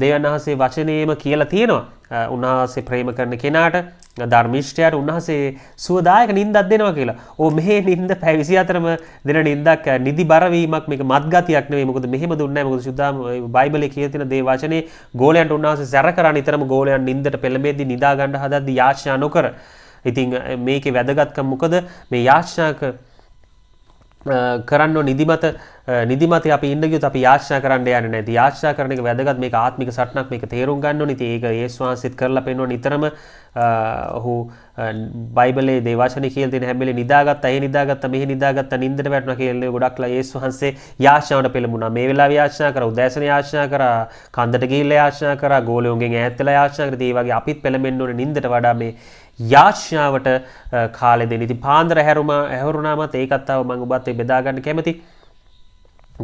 දෙවියන් වහන්සේ වචනේම කියලා තියෙනවා. උන්වහන්සේ ප්‍රේම කරන කෙනාට ධර්මිෂ්ඨයාට උන්වහන්සේ සුවදායක නිින්දක් දෙනවා කියලා. මෙහි නිින්ද පැය 24ම දෙන නිින්දක් නිදි බර වීමක් මේක මත්ගතියක් නෙවෙයි. මොකද මෙහෙම දුන්නේ නැහැ. මොකද සුද්ධාම බයිබලයේ කියලා තියෙන දේ වචනේ ගෝලයන්ට උන්වහන්සේ සැර කරා නිතරම ගෝලයන් නිින්දට පෙළඹෙද්දී නිදා ගන්න හදද්දී යාචනා නොකර. ඉතින් මේකේ වැදගත්කම මොකද මේ යාචනා කරන්න නිදිමත අපි ඉන්න ගියොත් අපි යාචනා කරන්න යන්නේ නැහැ. යාචනා කරන එක වැදගත්. මේක ආත්මික සටනක්. මේක තේරුම් ගන්න ඕනේ. ඉතින් ඒක යේසුස් වහන්සේත් කරලා පෙන්නන නිතරම ඔහු බයිබලයේ දේවචනේ කියලා තියෙන හැම වෙලේ නිදාගත්තා, මෙහි නිදාගත්තා, නින්දට වැටුණා කියලා ගොඩක්ලා යේසුස් වහන්සේ යාචනාවට පෙළඹුණා. මේ වෙලාවේ යාචනා කරා, උදෑසන යාචනා කරා, කන්දට ගිහිල්ලා යාචනා කරා, ගෝලයන්ගෙන් ඈත් වෙලා යාචනා කරා. ඒ වගේ අපිත් පෙළඹෙන්න ඕනේ නින්දට වඩා මේ යාචනාවට කාලෙ දෙන්න. ඉතින් පාන්දර හැරුණාමත් ඒකත් තව මම ඔබත් බෙදා ගන්න කැමති.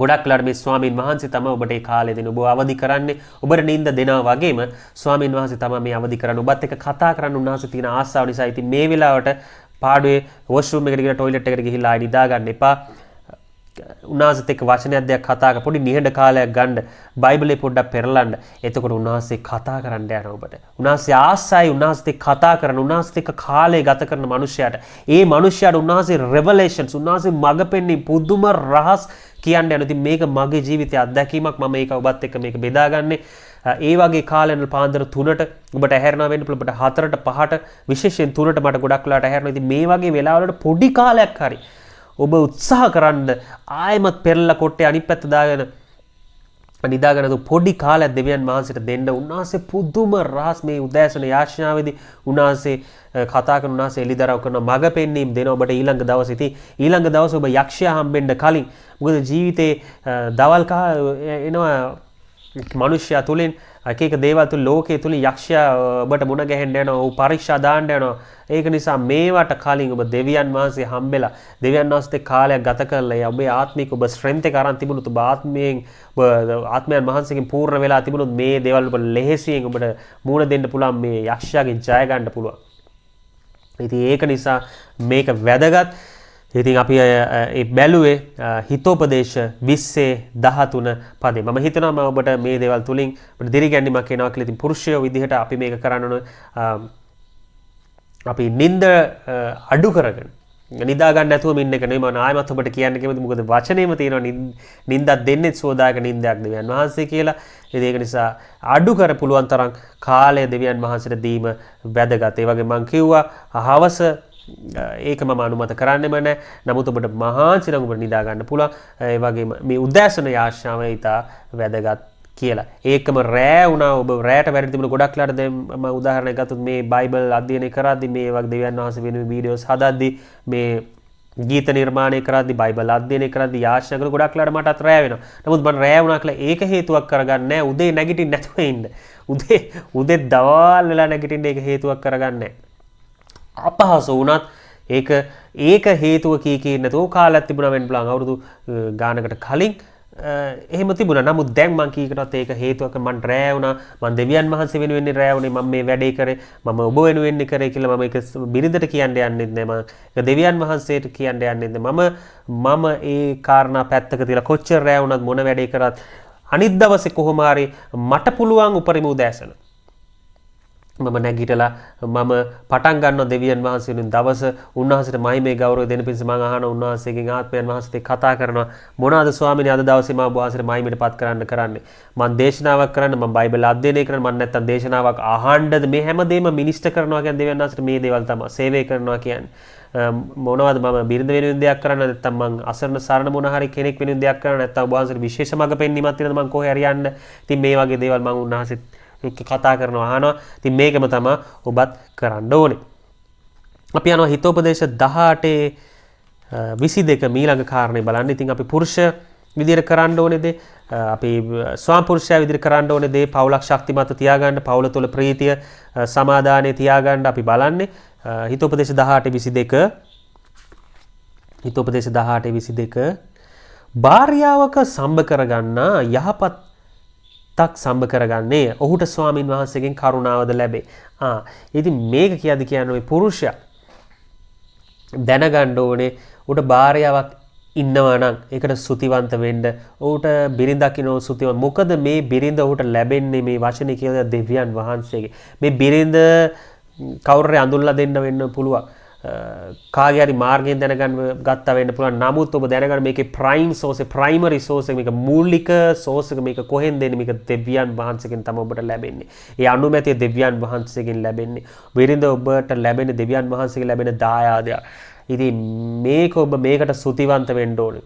ගොඩක් වෙලාවට මේ ස්වාමින් වහන්සේ තමයි ඔබට ඒ කාලෙ දෙන්නේ. ඔබ අවදි කරන්නේ ඔබට නිින්ද දෙනවා වගේම ස්වාමින් වහන්සේ තමයි මේ අවදි කරන්නේ. ඔබත් එක්ක කතා කරන්න උන්වහන්සේ තියෙන ආසාව නිසා. ඉතින් මේ වෙලාවට පාඩුවේ වොෂ්රූම් එකට ගිහලා টয়ලට් එකට ගිහිල්ලා ආයි නිදා ගන්න එපා. උන්වහන්සේත් එක්ක වචනයක් දෙයක් කතා කරලා පොඩි නිහඬ කාලයක් ගන්න. බයිබලේ පොඩ්ඩක් පෙරලන්න. එතකොට උන්වහන්සේ කතා කරන්න යනවා ඔබට. උන්වහන්සේ ආසයි උන්වහන්සේත් එක්ක කතා කරන, උන්වහන්සේත් එක්ක කාලය ගත කරන මනුෂ්‍යයාට. ඒ මනුෂ්‍යයාට උන්වහන්සේ රෙවලේෂන්ස්, උන්වහන්සේ මඟ පෙන්වි පුදුම රහස් කියන්න යනවා. ඉතින් මේක මගේ ජීවිතයේ අත්දැකීමක්. මම ඒක ඔබත් එක්ක මේක බෙදාගන්නේ. ඒ වගේ කාලෙන් පාන්දර 3ට ඔබට ඇහැරෙනවා වෙන්න පුළුවන්. ඔබට 4ට 5ට විශේෂයෙන් 3ට මට ගොඩක් වෙලාවට ඇහැරෙනවා. ඉතින් මේ වගේ වෙලාවලට පොඩි කාලයක් හරි ඔබ උත්සාහ කරන්න ආයමත් පෙරලා කොටේ අනිත් පැත්ත දාගෙන නිදාගෙන පොඩි කාලයක් දෙවියන් වහන්සේට දෙන්න. උන්වහන්සේ පුදුම රහස් මේ උදෑසන යාචනාවේදී උන්වහන්සේ කතා කරන, උන්වහන්සේ එලිදරව් කරන, මඟ පෙන්වීම දෙන ඔබට ඊළඟ දවසේ. ඉතින් ඊළඟ දවසේ ඔබ යක්ෂයා හම්බෙන්න කලින්, මොකද ජීවිතේ දවල් එනවා මනුෂ්‍යයා තුලින් එක එක දේවල් තුල ලෝකයේ තුලින් යක්ෂයා ඔබට මුණ ගැහෙන්න යනවා. ඔව් පරීක්ෂා දාන්න යනවා. ඒක නිසා මේවට කලින් ඔබ දෙවියන් වහන්සේ හම්බෙලා දෙවියන් වහන්සේත් කාලයක් ගත කරලා ඔබේ ආත්මික ඔබ ස්ට්‍රෙන්ත් එක අරන් තිබුණොත් ඔබ ආත්මයෙන් වහන්සේගෙන් පූර්ණ වෙලා තිබුණොත් මේ දේවල් ඔබ ලෙහෙසියෙන් ඔබට මූණ දෙන්න පුළුවන්. මේ යක්ෂයාගෙන් ජය ගන්න පුළුවන්. ඉතින් ඒක නිසා මේක වැදගත්. ඉතින් අපි ඒ බැලුවේ හිතෝපදේශ 20:13 පදේ. මම හිතනවා මම ඔබට මේ දේවල් තුලින් ඔබට දිරිගැන්වීමක් එනවා කියලා. ඉතින් පුරුෂයෝ විදිහට අපි මේක කරන්න ඕන. අපි නිින්ද අඩු කරගෙන නිදා ගන්න නැතුව ඉන්න එක නෙමෙයි. මම ආයෙමත් ඔබට කියන්න කැමතියි. මොකද වචනේම තියෙනවා නිින්දක් දෙන්නේ සෝදායක නිින්දයක් දෙවියන් වහන්සේ කියලා. ඒක නිසා අඩු කර පුළුවන් තරම් කාලය දෙවියන් වහන්සේට දීම වැදගත්. ඒ වගේ මම කිව්වා හවස ඒක මම අනුමත කරන්නෙම නැහැ. නමුත් ඔබට මහන්සි නම් ඔබට නිදා ගන්න පුළුවන්. ඒ වගේම මේ උදෑසන යාචනාව ඉතා වැදගත් කියලා. ඒකම රෑ වුණා ඔබ රෑට වැඩි තිබුණ ගොඩක් ලාට දැන් මම උදාහරණයක් ගත්තොත් මේ බයිබල් අධ්‍යයනය කරද්දී මේ වගේ දෙවියන් වහන්සේ වෙනුවෙන් වීඩියෝස් හදද්දී මේ ගීත නිර්මාණය කරද්දී බයිබල් අධ්‍යයනය කරද්දී යාචනා කරන ගොඩක් ලාට මටත් රෑ වෙනවා. නමුත් මම රෑ වුණා කියලා ඒක හේතුවක් කරගන්නේ නැහැ. උදේ නැගිටින්න නැතුව ඉන්න. උදේ දවල් වෙලා නැගිටින්න ඒක හේතුවක් කරගන්නේ නැහැ. අපහසු වුණත් ඒක හේතුව කී නැතුව කාලයක් තිබුණා වෙන්න පුළුවන්. අවුරුදු ගානකට කලින් එහෙම තිබුණා. නමුත් දැන් මම කීකටවත් ඒක හේතුවක්. මම රෑ වුණා. මම දෙවියන් වහන්සේ වෙනුවෙන් රෑ වුණේ. මම මේ වැඩේ කරේ. මම ඔබ වෙනුවෙන් කරේ කියලා මම ඒක බිරිඳට කියන්න යන්නෙත් නෑ. මම ඒක දෙවියන් වහන්සේට කියන්න යන්නෙත් නෑ. මම ඒ කාරණා පැත්තක තියලා කොච්චර රෑ වුණත් මොන වැඩේ කරත් අනිත් දවසේ කොහොම හරි මට පුළුවන් උපරිම උදෑසන මම නැගිටලා මම පටන් ගන්නවා දෙවියන් වහන්සේගෙන් දවස. උන්වහන්සේට මහිමේ ගෞරවය දෙන්න පිණිස මම අහන උන්වහන්සේගෙන් ආත්මයන් වහන්සේත් කතා කරනවා. මොනවාද ස්වාමීනි අද දවසේ මම වහන්සේට මහිමයටපත් කරන්නේ. මම දේශනාවක් කරන්න, මම බයිබල් අධ්‍යයනය කරන්න, මම නැත්තම් දේශනාවක් අහන්නද, මේ හැමදේම මිනිස්ටර් කරනවා කියන්නේ දෙවියන් වහන්සේට මේ දේවල් තමයි. සේවය කරනවා කියන්නේ මොනවද මම බිරිඳ වෙනුවෙන් දෙයක් කරන්න, නැත්තම් මම අසරණ සරණ මොන හරි කෙනෙක් වෙනුවෙන් දෙයක් කරන්න, නැත්තම් වහන්සේට විශේෂ මඟ පෙන්වීමක් තියෙනවද මම කොහේ හරි යන්න. ඉතින් මේ වගේ දේවල් මම උන්වහන්සේත් කතා කරනවා අහනවා. ඉතින් මේකම තමයි ඔබත් කරන්න ඕනේ. අපි යනවා හිතෝපදේශ 18:22 ඊළඟ කාරණේ බලන්න. ඉතින් අපි පුරුෂ විදියට කරන්න ඕනේ දේ, අපි ස්වාම පුරුෂයා විදියට කරන්න ඕනේ දේ පවුලක් ශක්තිමත් තියාගන්න, පවුල තුළ ප්‍රීතිය සමාදානය තියාගන්න අපි බලන්නේ. හිතෝපදේශ 18:22 හිතෝපදේශ 18:22 භාර්යාවක සම්බ කරගන්නා යහපතක් සම්බ කරගන්නේ ඔහුට ස්වාමින් වහන්සේගෙන් කරුණාවද ලැබේ. ඉතින් මේක කියන්නේ මේ පුරුෂයා දැනගන්න ඕනේ උට භාර්යාවක් ඉන්නවා නම් ඒකට සුතිවන්ත වෙන්න. ඌට බිරිඳක් ඉනෝ සුතිවන්ත. මොකද මේ බිරිඳ ඌට ලැබෙන්නේ මේ වචනේ කියලා දෙවියන් වහන්සේගේ. මේ බිරිඳ කවුරුරේ අඳුල්ලා දෙන්න වෙන්න පුළුවන්. කාගේ හරි මාර්ගයෙන් දැනගන්න ගත්තා වෙන්න පුළුවන්. නමුත් ඔබ දැනගන්න මේකේ ප්‍රයිම් සෝස් එක, ප්‍රයිමරි සෝස් එක, මේක මූලික සෝස් එක මේක කොහෙන්ද එන්නේ? මේක දෙවියන් වහන්සේගෙන් තමයි ඔබට ලැබෙන්නේ. ඒ අනුමැතිය දෙවියන් වහන්සේගෙන් ලැබෙන්නේ. බිරිඳ ඔබට ලැබෙන්නේ දෙවියන් වහන්සේගෙන් ලැබෙන දායාදයක්. ඉතින් මේක ඔබ මේකට සුතිවන්ත වෙන්න ඕනේ.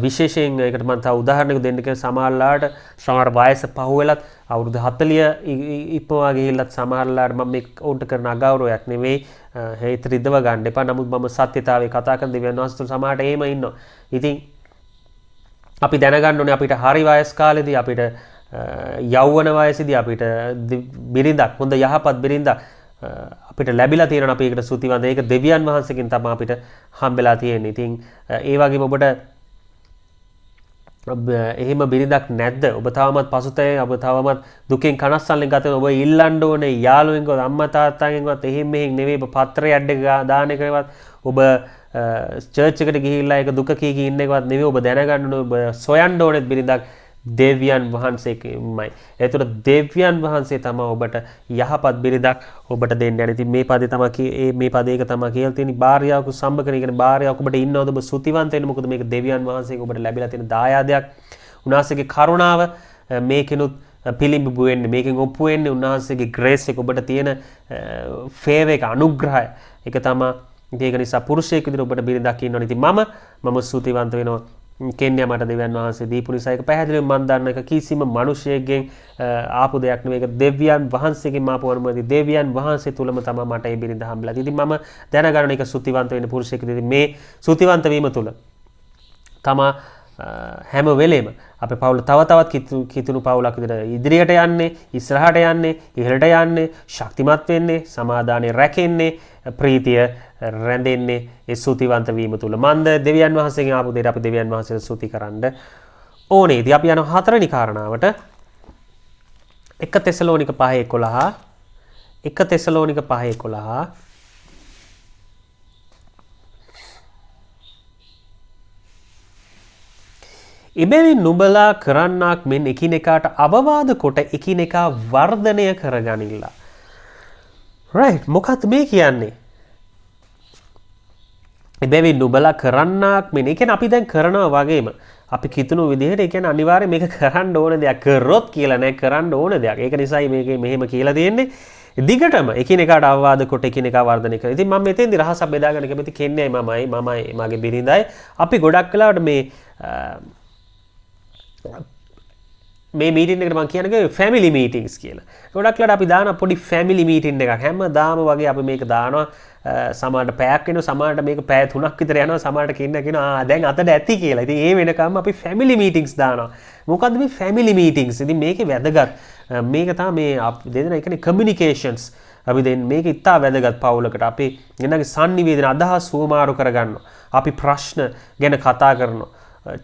විශේෂයෙන් ඒකට මම තව උදාහරණයක් දෙන්න කියන සමහරලාට සමහර වයස පහුවෙලත් අවුරුදු 40 ඉපවා ගිහිල්ලත් සමහරලාට මම මේක උන්ට කරන අගෞරවයක් නෙවෙයි හේත රිදව ගන්න එපා. නමුත් මම සත්‍යතාවය කතා කරන දෙවියන් වහන්සේ සමහරට එහෙම ඉන්නවා. ඉතින් අපි දැනගන්න ඕනේ අපිට හරි වයස් කාලෙදී අපිට යෞවන වයසේදී අපිට බිරිඳක් හොඳ යහපත් බිරිඳක් අපිට ලැබිලා තියෙනවා. අපි ඒකට සුතිවන්ත. ඒක දෙවියන් වහන්සේගෙන් තමයි අපිට හම්බෙලා තියෙන්නේ. ඉතින් ඒ වගේම ඔබට එහෙම බිරිඳක් නැද්ද? ඔබ තවමත් පසුතැවෙ, ඔබ තවමත් දුකෙන් කනස්සල්ලෙන් ගත වෙන ඔබ ඉල්ලන්න ඕනේ යාළුවෙන්වත් අම්මා තාත්තාගෙන්වත් එහෙම මෙහෙන් නෙවෙයි. ඔබ පත්‍රය ඇඩ් එක දාන එකවත් ඔබ චර්ච් එකට ගිහිල්ලා ඒක දුක කී කී ඉන්න එකවත් නෙවෙයි. ඔබ දැනගන්න ඕනේ ඔබ සොයන්න ඕනේ බිරිඳක් දෙවියන් වහන්සේමයි. ඒතර දෙවියන් වහන්සේ තමයි ඔබට යහපත් බිරිඳක් ඔබට දෙන්න යන්නේ. ඉතින් මේ පදේ තමයි මේ පදේක තමයි කියලා තියෙන්නේ භාර්යාවක සම්බ කරන. කියන්නේ භාර්යාවක් ඔබට ඉන්නවද ඔබ සුතිවන්ත වෙන්න. මොකද මේක දෙවියන් වහන්සේක ඔබට ලැබිලා තියෙන දායාදයක්. උන්වහන්සේගේ කරුණාව මේකෙනුත් පිළිඹු වෙන්නේ. මේකෙන් ඔප්පු වෙන්නේ උන්වහන්සේගේ ග්‍රේස් එක ඔබට තියෙන ෆේවර් එක අනුග්‍රහය. ඒක තමයි. ඒක නිසා පුරුෂයෙක් විදිහට ඔබට බිරිඳක් ඉන්නවනේ. ඉතින් මම සුතිවන්ත වෙනවා. කෙන්යා මට දෙවියන් වහන්සේ දීපු නිසා ඒක පැහැදිලිවම මම දන්න එක කිසිම මිනිසෙක්ගෙන් ආපු දෙයක් නෙවෙයි. ඒක දෙවියන් වහන්සේගෙන් ආපු අනුමැතිය. දෙවියන් වහන්සේ තුලම තමයි මට ඒ බිරිඳ හම්බෙලා තියෙන්නේ. ඉතින් මම දැනගන්න එක සුතිවන්ත වෙන්න පුරුෂයෙක් විදිහට මේ සුතිවන්ත වීම තුල තමයි හැම වෙලේම අපේ පවුල තව තවත් කිතුණු පවුලක් විදිහට ඉදිරියට යන්නේ, ඉස්සරහට යන්නේ, ඉහළට යන්නේ, ශක්තිමත් වෙන්නේ, සමාදානෙ රැකෙන්නේ, ප්‍රීතිය රැඳෙන්නේ ඒ සුතිවන්ත වීම තුල. මන්ද දෙවියන් වහන්සේගෙන් ආපු දෙයට අපි දෙවියන් වහන්සේට සුති කරන්න ඕනේ. ඉතින් අපි යනවා හතරවෙනි කාරණාවට. 1 තෙසලෝනික 5:11 1 තෙසලෝනික 5:11 එබැවින් නුඹලා කරන්නාක් මෙන් එකිනෙකාට අවවාද කොට එකිනෙකා වර්ධනය කරගනිල්ලා. රයිට්, මොකක්ද මේ කියන්නේ? එබැවින් නුඹලා කරන්නාක් මෙන්, ඒ කියන්නේ අපි දැන් කරනවා වගේම අපි කිතුණු විදිහට, ඒ කියන්නේ අනිවාර්යයෙන් මේක කරන්න ඕන දෙයක්. කරොත් කියලා නෑ, කරන්න ඕන දෙයක්. ඒක නිසායි මේකේ මෙහෙම කියලා තියෙන්නේ. දිගටම එකිනෙකාට අවවාද කොට එකිනෙකා වර්ධනය කරනවා. ඉතින් මම මෙතෙන්දි රහසක් බෙදාගන්න කැමති. කෙන්නේයි මමයි මගේ බිරිඳයි. අපි ගොඩක් වෙලාවට මේ මීටින් එකට මම කියන්නේ ෆැමිලි මීටින්ග්ස් කියලා. ගොඩක් වෙලාවට අපි දාන පොඩි ෆැමිලි මීටින් එකක් හැමදාම වගේ අපි මේක දානවා. සමහරට පැයක් වෙනවා, සමහරට මේක පැය 3ක් විතර යනවා, සමහරට කියනවා දැන් අතට ඇති කියලා. ඉතින් ඒ වෙනකම් අපි ෆැමිලි මීටින්ග්ස් දානවා. මොකද්ද මේ ෆැමිලි මීටින්ග්ස්? ඉතින් මේකේ වැදගත් මේක තමයි මේ අපි දෙන්න ඒ කියන්නේ කමියුනිකේෂන්ස්. අපි දෙන්න මේක ඉතා වැදගත් පවුලකට. අපි එන්නගේ sannivedana අදහස් සුවමාරු කරගන්නවා. අපි ප්‍රශ්න ගැන කතා කරනවා.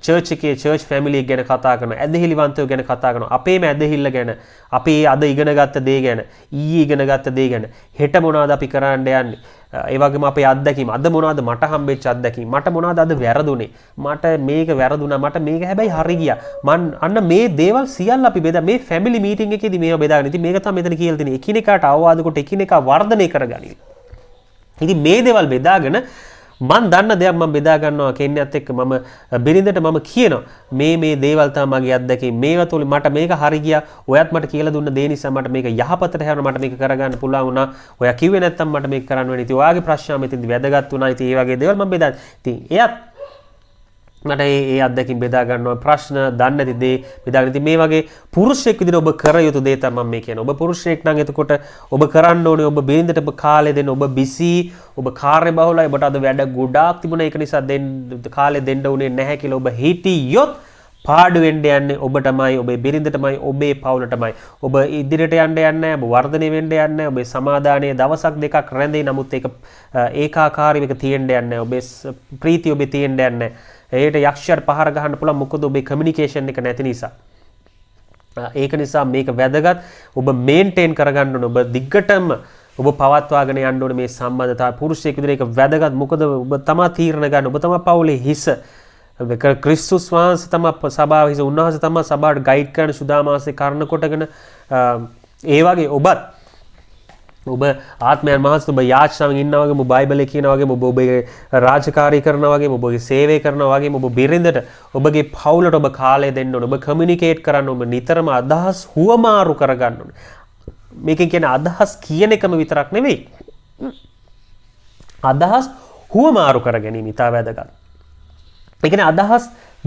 චර්ච් එකේ චර්ච් ෆැමිලි එක ගැන කතා කරනවා. ඇදහිලිවන්තයෝ ගැන කතා කරනවා. අපේම ඇදහිල්ල ගැන, අපි අද ඉගෙන ගත්ත දේ ගැන, ඊයේ ඉගෙන ගත්ත දේ ගැන, හෙට මොනවද අපි කරන්න යන්නේ, ඒ වගේම අපේ අත්දැකීම්, අද මොනවද මට හම්බෙච්ච අත්දැකීම්, මට මොනවද අද වැරදුනේ, මට මේක වැරදුනා, මට මේක හැබැයි හරි ගියා, අන්න මේ දේවල් සියල්ල අපි බෙදා මේ ෆැමිලි මීටින් එකේදී මේව බෙදාගෙන. ඉතින් මේක තමයි මෙතන කියලා තියෙන්නේ. එකිනෙකාට අවවාද කොට එකිනෙකා වර්ධනය කරගනින්න. ඉතින් මේ දේවල් බෙදාගෙන මම දන්න දෙයක් මම බෙදා ගන්නවා කෙනෙක්ත් එක්ක. මම බිරිඳට මම කියනවා මේ දේවල් තමයි මගේ අත්දැකීම්. මේවා තුල මට මේක හරි ගියා. ඔයත් මට කියලා දුන්න දේ නිසා මට මේක යහපතට හැරෙනවා. මට මේක කරගන්න පුළුවන් වුණා. ඔයා කිව්වේ නැත්තම් මට මේක කරන්න වෙන්නේ. ඉතින් ඔයාගේ ප්‍රශ්න මෙතෙන්දි වැදගත් වුණා. ඉතින් මේ වගේ දේවල් මම බෙදා. ඉතින් එයත් මට ඒ අත්දැකීම් බෙදා ගන්නවා. ප්‍රශ්න දන්නේ නැති දේ බෙදාගෙන. ඉතින් මේ වගේ පුරුෂයෙක් විදිහට ඔබ කර යුතු දේ තමයි මම මේ කියන්නේ. ඔබ පුරුෂයෙක් නම් එතකොට ඔබ කරන්න ඕනේ ඔබ බිරිඳට ඔබ කාලය දෙන්න. ඔබ බිසි, ඔබ කාර්ය බහුලයි, ඔබට අද වැඩ ගොඩාක් තිබුණා. ඒක නිසා කාලය දෙන්න උනේ නැහැ කියලා ඔබ හිටියොත් පාඩු වෙන්න යන්නේ ඔබටමයි, ඔබේ බිරිඳටමයි, ඔබේ පවුලටමයි. ඔබ ඉදිරියට යන්න යන්නේ, ඔබ වර්ධනය වෙන්න යන්නේ, ඔබේ සමාදානයේ දවසක් දෙකක් රැඳේ. නමුත් ඒක ඒකාකාරීව එක තියෙන්න යන්නේ. ඔබේ ප්‍රීතිය ඔබේ තියෙන්න යන්නේ. ඒකට යක්ෂයාට පහර ගහන්න පුළුවන්, මොකද ඔබේ කමියුනිකේෂන් එක නැති නිසා. ඒක නිසා මේක වැදගත්. ඔබ මේන්ටේන් කරගන්න ඕන. ඔබ දිග්ගටම ඔබ පවත්වාගෙන යන්න ඕනේ මේ සම්බන්ධතාවය. පුරුෂයෙක් විදිහට ඒක වැදගත්. මොකද ඔබ තමා තීරණ ගන්න. ඔබ තමා පවුලේ හිස. ක්‍රිස්තුස් වහන්සේ තමා සභාව හිස. උන්වහන්සේ තමා සභාවට ගයිඩ් කරන සුදාමාසේ කරන කොටගෙන ඒ වගේ ඔබ ආත්මයන් වහන්සේ ඔබ යාචනාවෙන් ඉන්නා වගේ, ඔබ බයිබලයේ කියනා වගේ, ඔබ ඔබේ රාජකාරී කරනවා වගේ, ඔබගේ සේවය කරනවා වගේ, ඔබ බිරිඳට ඔබගේ පවුලට ඔබ කාලය දෙන්න ඕනේ. ඔබ කමියුනිකේට් කරන්න ඕනේ. නිතරම අදහස් හුවමාරු කරගන්න ඕනේ. මේකෙන් කියන්නේ අදහස් කියන එකම විතරක් නෙවෙයි. අදහස් හුවමාරු කර ගැනීම ඉතා වැදගත්. ඒ කියන්නේ අදහස්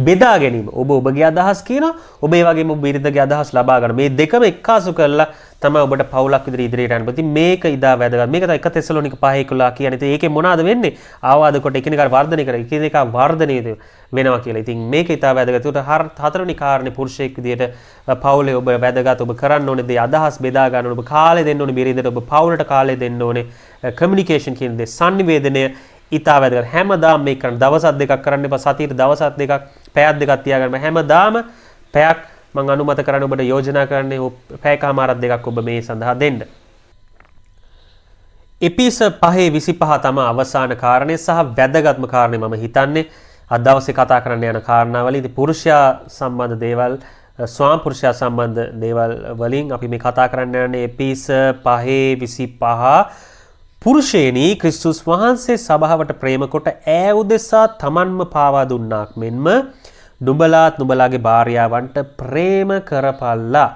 බෙදා ගැනීම. ඔබ ඔබගේ අදහස් කියනවා, ඔබ ඒ වගේම ඔබ බිරිඳගේ අදහස් ලබා ගන්න. මේ දෙකම එක්කාසු කරලා තමයි ඔබට පවුලක් ඉදිරියට යන්න. ඉතින් මේක ඉදා වැදගත්. මේක තමයි 1 තෙසලෝනික 5:11 කියන්නේ. ඉතින් ඒකේ මොනවාද වෙන්නේ? ආවාද කොට එකිනෙකාට වර්ධනය කර එකිනෙකා වර්ධනය වෙනවා කියලා. ඉතින් මේක ඉතා වැදගත්. ඒකට හතරවෙනි කාරණේ පුරුෂයෙක් විදියට පවුලේ ඔබ වැදගත්. ඔබ කරන්න ඕනේ දේ අදහස් බෙදා ගන්න ඕනේ. ඔබ කාලය දෙන්න ඕනේ බිරිඳට. ඔබ පවුලට කාලය දෙන්න ඕනේ. කමියුනිකේෂන් කියන දේ, sannivedanaya ඉතා වැදගත්. හැමදාම මේක කරන්න. දවසක් දෙකක් කරන්න එපා. සතියට දවසක් දෙකක්, පැයක් දෙකක් තියාගන්න. හැමදාම පැයක් මම අනුමත කරන්නේ ඔබට යෝජනා කරන්නේ පැයකමාරක් දෙකක් ඔබ මේ සඳහා දෙන්න. එපිස 5:25 තමයි අවසාන කාරණේ සහ වැදගත්ම කාරණේ මම හිතන්නේ අද දවසේ කතා කරන්න යන කාරණාවල. ඉතින් පුරුෂයා සම්බන්ධ දේවල්, ස්වාම පුරුෂයා සම්බන්ධ දේවල් වලින් අපි මේ කතා කරන්න යන්නේ එපිස 5:25. පුරුෂයනි, ක්‍රිස්තුස් වහන්සේ සභාවට ප්‍රේම කොට ඈ උදෙසා තමන්ම පාවා දුන්නාක් මෙන්ම නුඹලාත් නුඹලාගේ භාර්යාවන්ට ප්‍රේම කරපල්ලා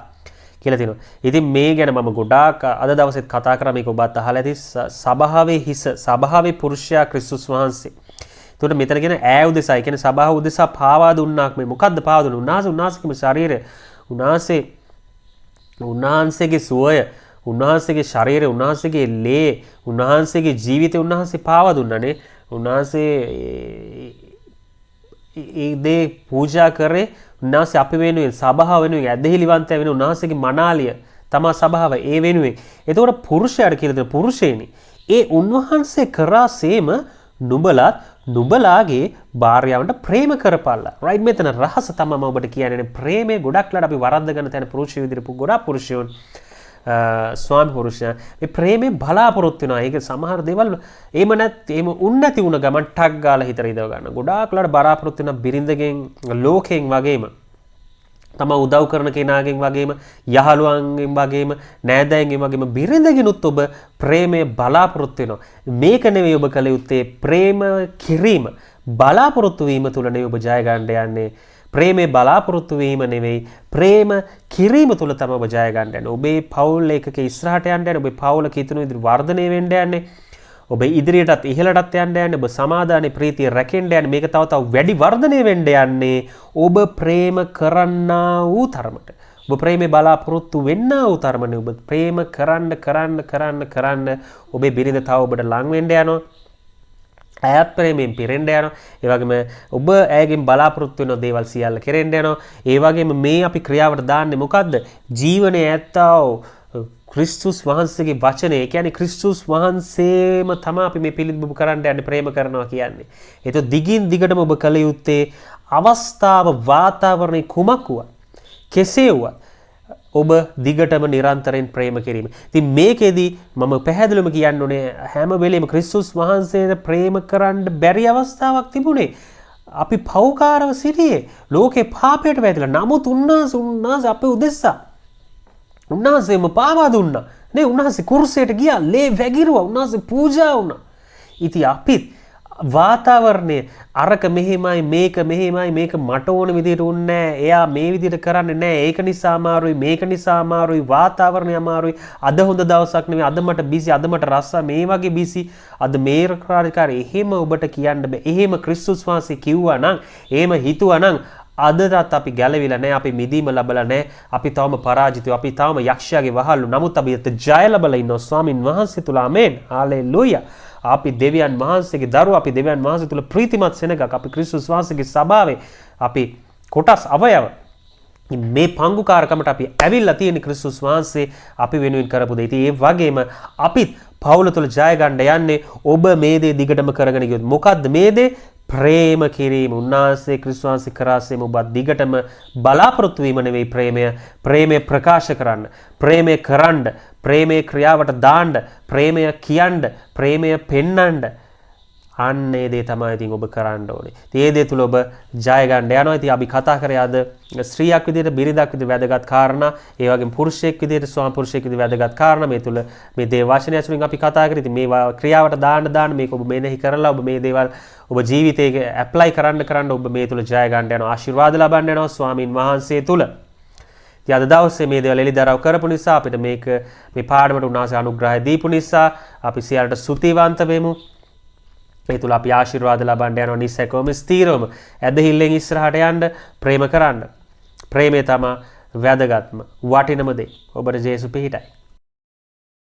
කියලා තියෙනවා. ඉතින් මේ ගැන මම ගොඩාක් අද දවසෙත් කතා කරා. මේක ඔබත් අහලා ඇති. සභාවේ හිස, සභාවේ පුරුෂයා ක්‍රිස්තුස් වහන්සේ. එතකොට මෙතන කියන ඈ උදෙසා, ඒ කියන්නේ සභාව උදෙසා පාවා දුන්නාක් මේ මොකද්ද පාවා දුන්නේ? උන්වහන්සේගේ ශරීරය, උන්වහන්සේගේ සුවය, උන්වහන්සේගේ ශරීරය, උන්වහන්සේගේ ලේ, උන්වහන්සේගේ ජීවිතය උන්වහන්සේ පාවා දුන්නානේ. උන්වහන්සේ ඒ දේ පූජා කරේ. උන්වහන්සේ අපි වෙනුවෙන්, සභාව වෙනුවෙන්, ඇදහිලිවන්තය වෙනුවෙන්, උන්වහන්සේගේ මනාලිය තමා සභාව ඒ වෙනුවෙන්. එතකොට පුරුෂයාට කියලා දෙන පුරුෂයනි, ඒ උන්වහන්සේ කරාසේම නුඹලත් නුඹලාගේ භාර්යාවන්ට ප්‍රේම කරපල්ලා. රයිට්, මෙතන රහස තමයි මම ඔබට කියන්නේ. ප්‍රේමේ ගොඩක් ලාට අපි වරද්ද ගන්න තැන පුරුෂය විදිහට ගොඩක් පුරුෂයන් ස්වාමි පුරුෂයා මේ ප්‍රේමේ බලාපොරොත්තු වෙනවා. ඒක සමහර දේවල් එහෙම නැති වුණ ගමන් ටක් ගාලා හිතට ඉදව ගන්න. ගොඩාක් ලාට බලාපොරොත්තු වෙන බිරිඳගෙන්, ලෝකයෙන් වගේම, තම උදව් කරන කෙනාගෙන් වගේම, යහළුවන්ගෙන් වගේම, නෑදෑයන්ගෙන් වගේම බිරිඳගෙනුත් ඔබ ප්‍රේමය බලාපොරොත්තු වෙනවා. මේක නෙවෙයි ඔබ කළ යුත්තේ. ප්‍රේම කිරීම, බලාපොරොත්තු වීම තුල නෙවෙයි ඔබ ජය ගන්න යන්නේ. ප්‍රේමේ බලාපොරොත්තු වීම නෙවෙයි, ප්‍රේම කිරීම තුල තමයි ඔබ ජය ගන්න යන්නේ. ඔබේ පවුල් එකක ඉස්සරහට යන්න යන්නේ. ඔබේ පවුල කිතුණු විදිහට වර්ධනය වෙන්න යන්නේ. ඔබ ඉදිරියටත් ඉහළටත් යන්න යන්නේ. ඔබ සමාදානයේ ප්‍රීතිය රැකෙන්න යන්නේ. මේක තව තව වැඩි වර්ධනය වෙන්න යන්නේ. ඔබ ප්‍රේම කරන්නා වූ තරමට. ඔබ ප්‍රේමේ බලාපොරොත්තු වෙන්නා වූ තරමනේ. ඔබ ප්‍රේම කරන්න ඔබේ බිරිඳ තව ඔබට ලං වෙන්න යනවා. ඇයත් ප්‍රේමයෙන් පිරෙන්න යනවා. ඒ වගේම ඔබ ඇයගෙන් බලාපොරොත්තු වෙන දේවල් සියල්ල කෙරෙන්න යනවා. ඒ වගේම මේ අපි ක්‍රියාවට දාන්නේ මොකද්ද? ජීවනයේ ඇත්තව ක්‍රිස්තුස් වහන්සේගේ වචනය. ඒ කියන්නේ ක්‍රිස්තුස් වහන්සේම තමයි අපි මේ පිළිබිඹු කරන්න යන්නේ, ප්‍රේම කරනවා කියන්නේ. ඒක දිගින් දිගටම ඔබ කළ යුත්තේ අවස්ථාව, වාතාවරණය කුමක් වුවත්, කෙසේ වුවත් ඔබ දිගටම නිරන්තරයෙන් ප්‍රේම කිරීම. ඉතින් මේකෙදි මම පැහැදිලිවම කියන්න ඕනේ, හැම වෙලෙම ක්‍රිස්තුස් වහන්සේට ප්‍රේම කරන්න බැරි අවස්ථාවක් තිබුණේ. අපි පෞකාරව සිටියේ. ලෝකේ පාපයට වැටිලා. නමුත් උන්වහන්සේ අපේ උදෙසා උන්වහන්සේම පාවා දුන්නා. නේ, උන්වහන්සේ කුරුසයට ගියා, ලේ වැගිරුවා, උන්වහන්සේ පූජා වුණා. ඉතින් අපිත් වාතාවරණය අරක මෙහෙමයි, මේක මෙහෙමයි, මේක මට ඕන විදිහට උන්නේ නැහැ, එයා මේ විදිහට කරන්නේ නැහැ, ඒක නිසා අමාරුයි, මේක නිසා අමාරුයි, වාතාවරණය අමාරුයි, අද හොඳ දවසක් නෙවෙයි, අද මට බිසි, අද මට රස්සා මේ වගේ බිසි, අද මේ කාර්යකාරී, එහෙම ඔබට කියන්න බෑ. එහෙම ක්‍රිස්තුස් වහන්සේ කිව්වා නම්, එහෙම හිතුවා නම් අදටත් අපි ගැලවිලා නැහැ, අපි මිදීම ලැබලා නැහැ, අපි තවම පරාජිතයි, අපි තවම යක්ෂයාගේ වහල්ලු. නමුත් අපි ජය ලැබලා ඉන්නවා ස්වාමින් වහන්සේ තුල. ආමේන්, හාලෙලූයා. අපි දෙවියන් වහන්සේගේ දරුවෝ, අපි දෙවියන් වහන්සේ තුල ප්‍රීතිමත් සෙනගක්, අපි ක්‍රිස්තුස් වහන්සේගේ සභාවේ අපි කොටස් අවයව මේ පංගුකාරකමට අපි ඇවිල්ලා තියෙන ක්‍රිස්තුස් වහන්සේ අපි වෙනුවෙන් කරපු දේ. ඉතින් ඒ වගේම අපිත් පවුල තුළ ජය ගන්න යන්නේ ඔබ මේ දේ දිගටම කරගෙන ගියොත්. මොකද්ද මේ දේ? ප්‍රේම කිරීම. උන්වහන්සේ ක්‍රිස්තුස් වහන්සේ කරාසෙම ඔබත් දිගටම බලාපොරොත්තු වීම නෙවෙයි ප්‍රේමය. ප්‍රේමය ප්‍රකාශ කරන්න. ප්‍රේමය කරන්න. ප්‍රේමයේ ක්‍රියාවට දාන්න. ප්‍රේමය කියන්න. ප්‍රේමය පෙන්වන්න. අන්න ඒ දේ තමයි ඉතින් ඔබ කරන්න ඕනේ. ඉතින් ඒ දේ තුල ඔබ ජය ගන්න යනවා. ඉතින් අපි කතා කරේ අද ස්ත්‍රියක් විදිහට, බිරිඳක් විදිහට වැදගත් කාරණා, ඒ වගේම පුරුෂයෙක් විදිහට, ස්වාම පුරුෂයෙක් විදිහට වැදගත් කාරණා මේ තුල මේ දේ වචනය ඇතුලින් අපි කතා කරේ. ඉතින් මේවා ක්‍රියාවට දාන්න මේක ඔබ මෙනෙහි කරලා ඔබ මේ දේවල් ඔබ ජීවිතේ ඇප්ලයි කරන්න ඔබ මේ තුල ජය ගන්න යනවා. ආශිර්වාද ලබන්න යනවා ස්වාමින් වහන්සේ තුල. ඉතින් අද දවසේ මේ දේවල් එලිදරව් කරපු නිසා අපිට මේ පාඩමට උන්වහන්සේ අනුග්‍රහය දීපු නිසා අපි සියල්ලට ස්තුතිවන්ත වෙමු. ඒ තුල අපි ආශිර්වාද ලබන්න යනවා නිසැකවම ස්ථීරවම ඇදහිල්ලෙන් ඉස්සරහට යන්න ප්‍රේම කරන්න. ප්‍රේමය තමයි වැදගත්ම වටිනම දේ. ඔබට ජේසු පිහිටයි.